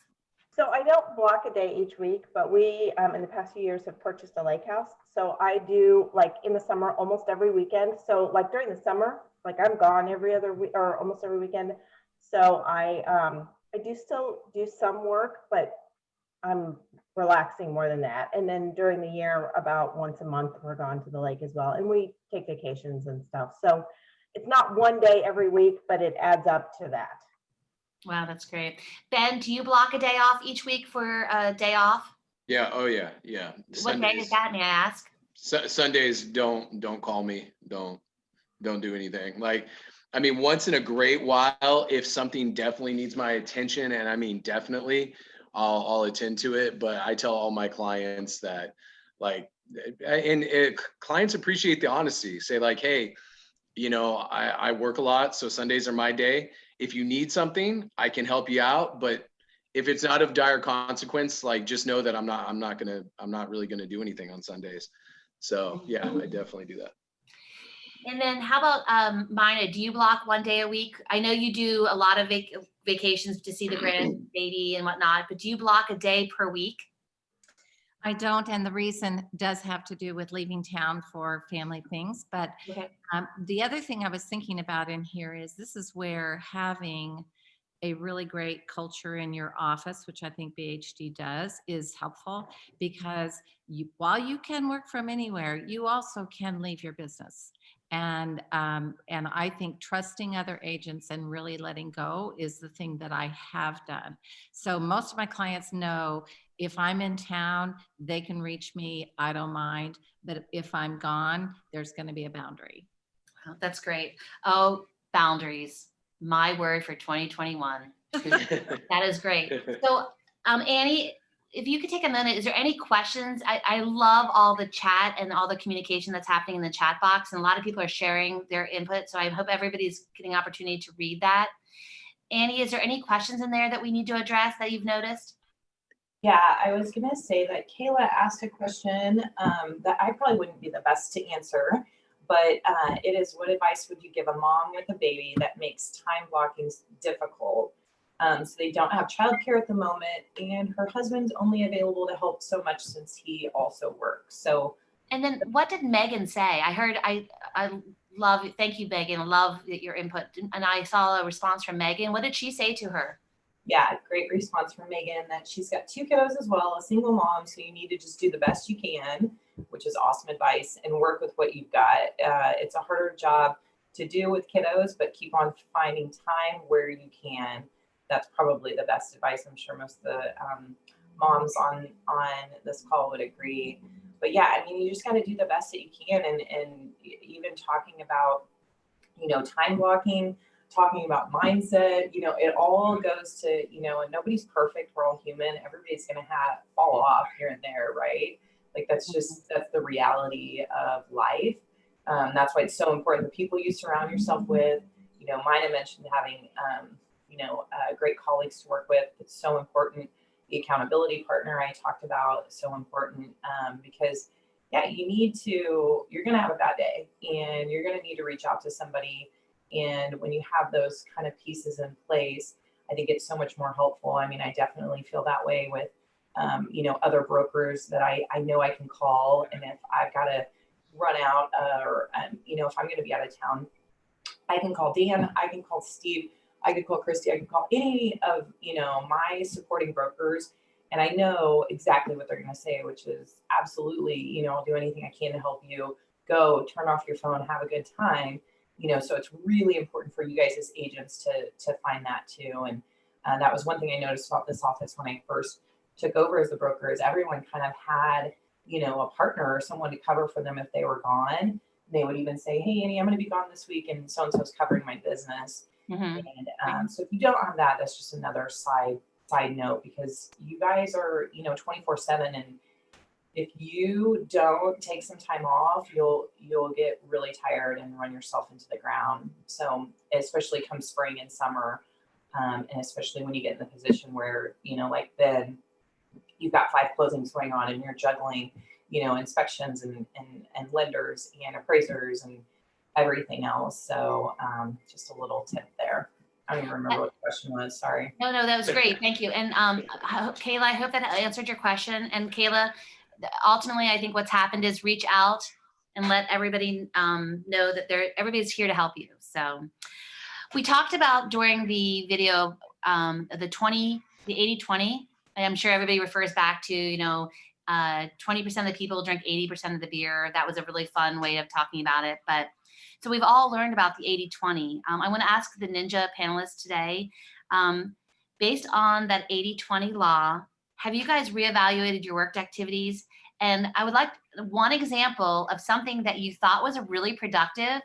So I don't block a day each week, but we, in the past few years, have purchased a lake house. So I do, like in the summer, almost every weekend. So like during the summer, like I'm gone every other week or almost every weekend. So I do still do some work, but I'm relaxing more than that. And then during the year, about once a month, we're gone to the lake as well. And we take vacations and stuff. So it's not one day every week, but it adds up to that. Wow, that's great. Ben, do you block a day off each week for a day off? Yeah. Oh yeah. Yeah. What day is that, may I ask? Sundays don't call me. Don't do anything. Like, I mean, once in a great while, if something definitely needs my attention, and I mean definitely, I'll attend to it. But I tell all my clients that, like, clients appreciate the honesty. Say like, hey, I work a lot, so Sundays are my day. If you need something, I can help you out. But if it's not of dire consequence, like just know that I'm not really gonna do anything on Sundays. So yeah, I definitely do that. And then how about Mina, do you block one day a week? I know you do a lot of vacations to see the grandbaby and whatnot, but do you block a day per week? I don't, and the reason does have to do with leaving town for family things. But Okay. the other thing I was thinking about in here is this is where having a really great culture in your office, which I think BHD does, is helpful because while you can work from anywhere, you also can leave your business. And I think trusting other agents and really letting go is the thing that I have done. So most of my clients know if I'm in town, they can reach me. I don't mind. But if I'm gone, there's going to be a boundary. Oh, that's great. Oh, boundaries. My word for 2021. That is great. So, Annie, if you could take a minute, is there any questions? I love all the chat and all the communication that's happening in the chat box. And a lot of people are sharing their input. So I hope everybody's getting an opportunity to read that. Annie, is there any questions in there that we need to address that you've noticed? Yeah, I was gonna say that Kayla asked a question that I probably wouldn't be the best to answer, but it is, what advice would you give a mom with a baby that makes time blocking difficult? So they don't have childcare at the moment, and her husband's only available to help so much since he also works. So, And then what did Megan say? I heard, I love, thank you, Megan. I love your input. And I saw a response from Megan. What did she say to her? yeah, great response from Megan that she's got 2 kiddos as well, a single mom. So you need to just do the best you can, which is awesome advice, and work with what you've got. It's a harder job to do with kiddos, but keep on finding time where you can. That's probably the best advice. I'm sure most of the moms on this call would agree. But yeah, I mean, you just got to do the best that you can. And even talking about, time blocking, talking about mindset, it all goes to, and nobody's perfect. We're all human. Everybody's going to fall off here and there, right? Like that's the reality of life. That's why it's so important. The people you surround yourself with, Mina mentioned having, great colleagues to work with. It's so important. The accountability partner I talked about is so important because, yeah, you're going to have a bad day and you're going to need to reach out to somebody. And when you have those kind of pieces in place, I think it's so much more helpful. I mean, I definitely feel that way with, other brokers that I know I can call. And if I've got to run out or, if I'm going to be out of town, I can call Dan, I can call Steve, I could call Christy, I could call any of, my supporting brokers. And I know exactly what they're going to say, which is absolutely, I'll do anything I can to help you. Go turn off your phone, have a good time. So it's really important for you guys as agents to find that too. And that was one thing I noticed about this office when I first took over as the broker is everyone kind of had, a partner or someone to cover for them if they were gone. They would even say, hey, Annie, I'm going to be gone this week and so-and-so's covering my business. Mm-hmm. And so if you don't have that, that's just another side note because you guys are, 24/7. And if you don't take some time off, you'll get really tired and run yourself into the ground. So especially come spring and summer, and especially when you get in the position where, like then you've got 5 closings going on and you're juggling, inspections and lenders and appraisers and everything else. So just a little tip there. I don't even remember what the question was. Sorry. No, that was great. Thank you. And Kayla, I hope that answered your question. And Kayla, ultimately, I think what's happened is reach out and let everybody know that everybody's here to help you. So we talked about during the video, the 80-20. I'm sure everybody refers back to, 20% of the people drink 80% of the beer. That was a really fun way of talking about it. But so we've all learned about the 80-20. I want to ask the Ninja panelists today, based on that 80-20 law, have you guys reevaluated your work activities? And I would like one example of something that you thought was really productive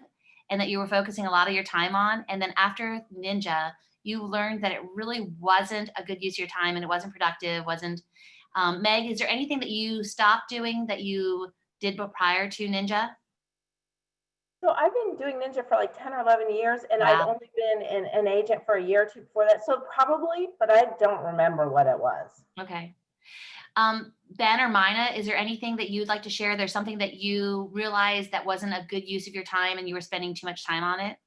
and that you were focusing a lot of your time on. And then after Ninja, you learned that it really wasn't a good use of your time and it wasn't productive, Meg, is there anything that you stopped doing that you did prior to Ninja? So I've been doing Ninja for like 10 or 11 years, and Wow. I've only been an agent for a year or two before that. So probably, but I don't remember what it was. Okay. Ben or Mina, is there anything that you'd like to share? There's something that you realized that wasn't a good use of your time and you were spending too much time on it?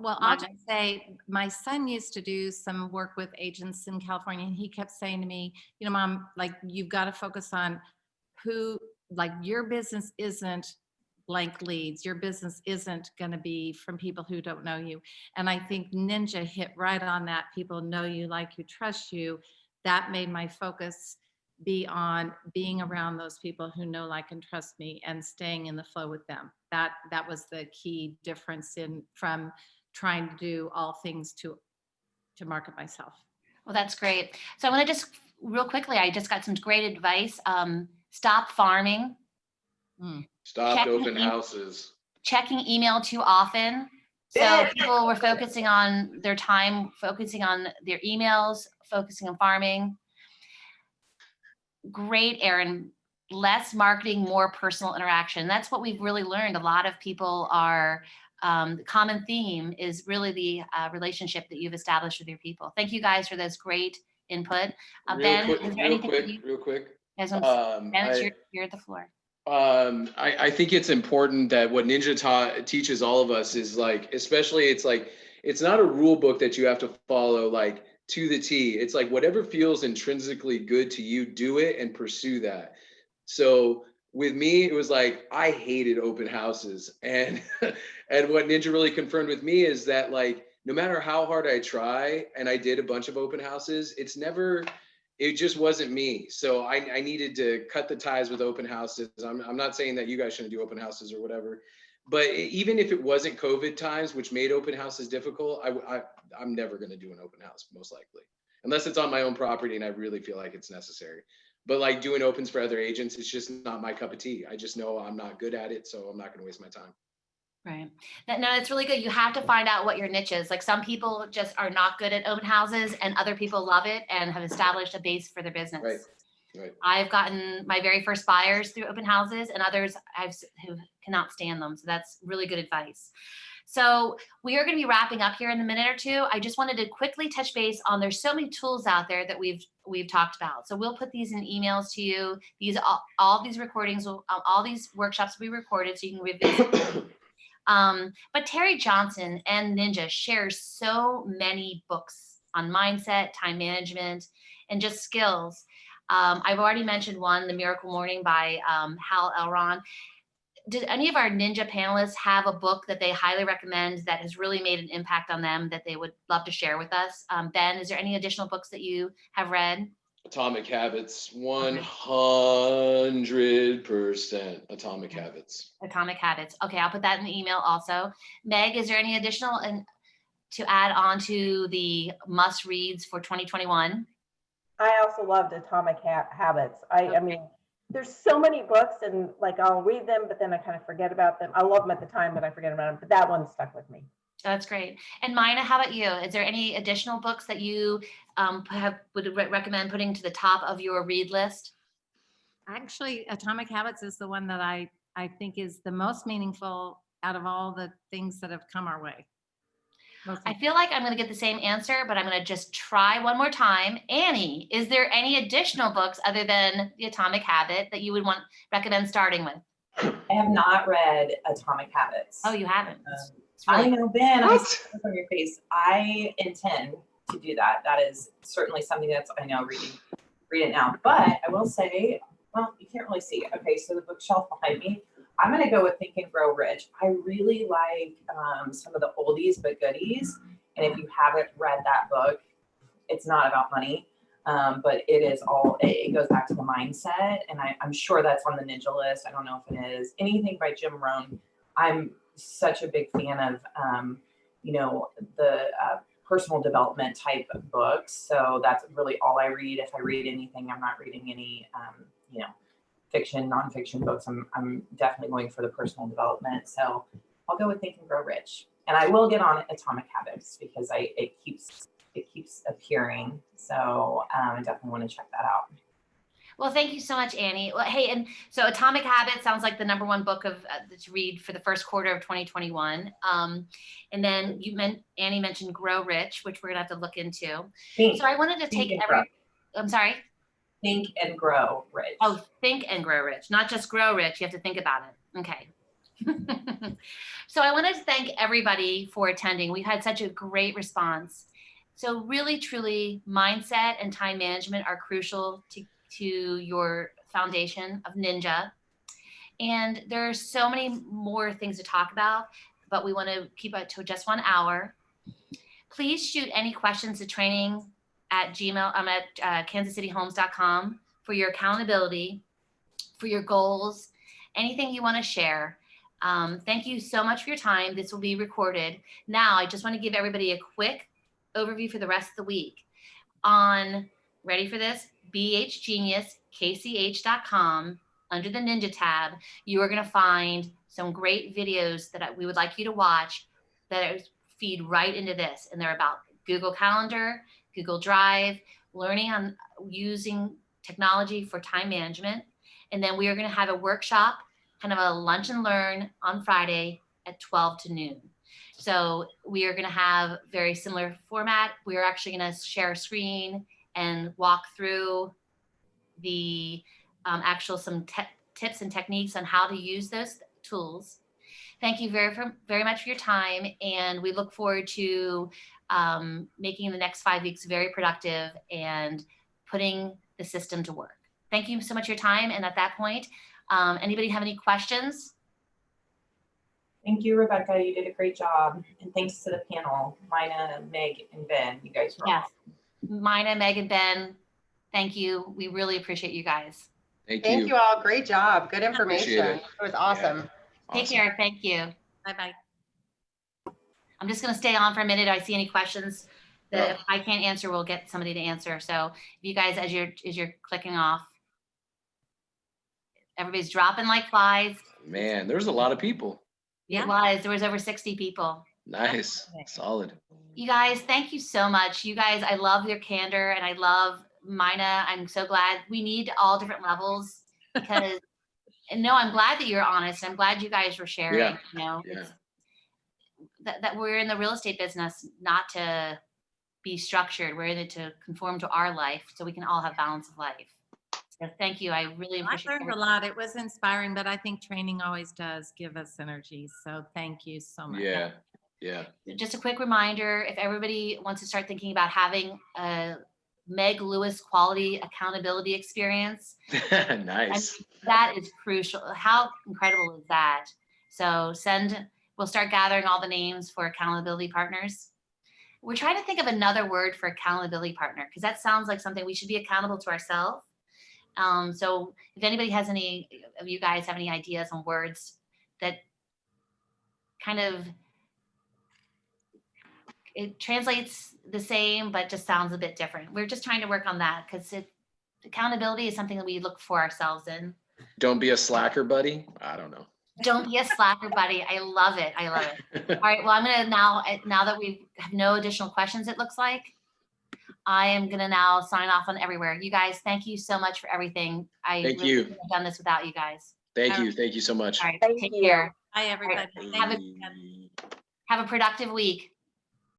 Well, I'll just say my son used to do some work with agents in California, and he kept saying to me, Mom, like, you've got to focus on your business isn't blank leads. Your business isn't going to be from people who don't know you. And I think Ninja hit right on that. People know you, like you, trust you. That made my focus be on being around those people who know, like, and trust me, and staying in the flow with them. That was the key difference from trying to do all things to market myself. Well, that's great. So I want to just real quickly, I just got some great advice. Stop farming. Stop Checking open houses. Checking email too often. So people were focusing on their time, focusing on their emails, focusing on farming. Great, Erin. Less marketing, more personal interaction. That's what we've really learned. A lot of people are, the common theme is really the relationship that you've established with your people. Thank you guys for this great input. Ben, is there anything real quick. Ben, you're at the floor. I think it's important that what Ninja teaches all of us is, like, especially it's not a rule book that you have to follow like to the T. It's like whatever feels intrinsically good to you, do it and pursue that. So with me, it was like I hated open houses, and and what Ninja really confirmed with me is that, like, no matter how hard I try, and I did a bunch of open houses, it just wasn't me. So I needed to cut the ties with open houses. I'm not saying that you guys shouldn't do open houses or whatever, but even if it wasn't COVID times, which made open houses difficult, I'm never going to do an open house, most likely, unless it's on my own property and I really feel like it's necessary. But like doing opens for other agents, it's just not my cup of tea. I just know I'm not good at it, so I'm not going to waste my time. Right. No, it's really good. You have to find out what your niche is. Like, some people just are not good at open houses and other people love it and have established a base for their business. Right. I've gotten my very first buyers through open houses, and others who cannot stand them. So that's really good advice. So we are going to be wrapping up here in a minute or two. I just wanted to quickly touch base on, there's so many tools out there that we've talked about. So we'll put these in emails to you. All these recordings, all these workshops will be recorded so you can revisit. But Terry Johnson and Ninja shares so many books on mindset, time management, and just skills. I've already mentioned one, The Miracle Morning by Hal Elrod. Did any of our Ninja panelists have a book that they highly recommend that has really made an impact on them that they would love to share with us? Ben, is there any additional books that you have read? Atomic Habits, 100% Atomic Habits. Atomic Habits. Okay, I'll put that in the email also. Meg, is there any additional to add on to the must reads for 2021? I also loved Atomic Habits. I mean, there's so many books, and like I'll read them, but then I kind of forget about them. I love them at the time, but I forget about them. But that one stuck with me. That's great. And Mina, how about you? Is there any additional books that you would recommend putting to the top of your read list? Actually, Atomic Habits is the one that I think is the most meaningful out of all the things that have come our way. I feel like I'm going to get the same answer, but I'm going to just try one more time. Annie, is there any additional books other than The Atomic Habit that you would recommend starting with? I have not read Atomic Habits. Oh, you haven't? I know, Ben, I see it from your face. I intend to do that. That is certainly something that's, I know, read it now. But I will say, well, you can't really see it. Okay, so the bookshelf behind me, I'm gonna go with Think and Grow Rich. I really like some of the oldies but goodies. And if you haven't read that book, it's not about money, but it is all, it goes back to the mindset. And I'm sure that's on the Ninja list. I don't know if it is. Anything by Jim Rohn. I'm such a big fan of, the personal development type of books. So that's really all I read. If I read anything, I'm not reading any, fiction, nonfiction books. I'm definitely going for the personal development. So I'll go with Think and Grow Rich. And I will get on Atomic Habits because it keeps appearing. So I definitely want to check that out. Well, thank you so much, Annie. Well, hey, and so Atomic Habits sounds like the #1 book of to read for the first quarter of 2021. And then Annie mentioned Grow Rich, which we're gonna have to look into. So I wanted to take I'm sorry. Think and Grow Rich. Oh, Think and Grow Rich, not just grow rich. You have to think about it. Okay. So I wanted to thank everybody for attending. We've had such a great response. So really, truly, mindset and time management are crucial to your foundation of Ninja. And there are so many more things to talk about, but we want to keep it to just 1 hour. Please shoot any questions to training at Gmail. I'm at kansascityhomes.com for your accountability, for your goals, anything you want to share. Thank you so much for your time. This will be recorded. Now, I just want to give everybody a quick overview for the rest of the week. Ready for this? bhgeniuskch.com, under the Ninja tab, you are going to find some great videos that we would like you to watch that feed right into this. And they're about Google Calendar, Google Drive, learning on using technology for time management. And then we are going to have a workshop, kind of a lunch and learn on Friday at 12 to noon. So we are going to have very similar format. We are actually going to share a screen and walk through the some tips and techniques on how to use those tools. Thank you very much for your time. And we look forward to making the next 5 weeks very productive and putting the system to work. Thank you so much for your time. And at that point, anybody have any questions? Thank you, Rebecca. You did a great job. And thanks to the panel, Mina, Meg, and Ben. You guys were awesome. Mina, Meg, and Ben, thank you. We really appreciate you guys. Thank Thank you. you all. Great job. Good Appreciate information. it. It was awesome. Take care. Thank you. Bye-bye. I'm just going to stay on for a minute. If I see any questions that if I can't answer, we'll get somebody to answer. So if you guys, as you're clicking off, everybody's dropping like flies. Man, there's a lot of people. Yeah. There was over 60 people. Nice. Solid. You guys, thank you so much. You guys, I love your candor and I love Mina. I'm so glad we need all different levels because, and no, I'm glad that you're honest. I'm glad you guys were sharing, Yeah. it's, that we're in the real estate business, not to be structured. We're in it to conform to our life so we can all have balance of life. So thank you. I really appreciate I learned a lot. It was inspiring, but I think training always does give us energy. So thank you so much. Yeah. Yeah. Just a quick reminder, if everybody wants to start thinking about having a Meg Lewis quality accountability experience, Nice. that is crucial. How incredible is that? So we'll start gathering all the names for accountability partners. We're trying to think of another word for accountability partner because that sounds like something we should be accountable to ourselves. So if anybody has any of you guys have any ideas on words that kind of, it translates the same, but just sounds a bit different. We're just trying to work on that because accountability is something that we look for ourselves in. Don't be a slacker, buddy. I don't know. Don't be a slacker, buddy. I love it. I love it. All right. Well, I'm going to now that we have no additional questions, it looks like, I am going to now sign off on everywhere. You guys, thank you so much for everything. I Thank really you. couldn't have done this without you guys. Thank you. Thank you so much. All right. Thank Take you. care. Bye, everybody. Have a productive week.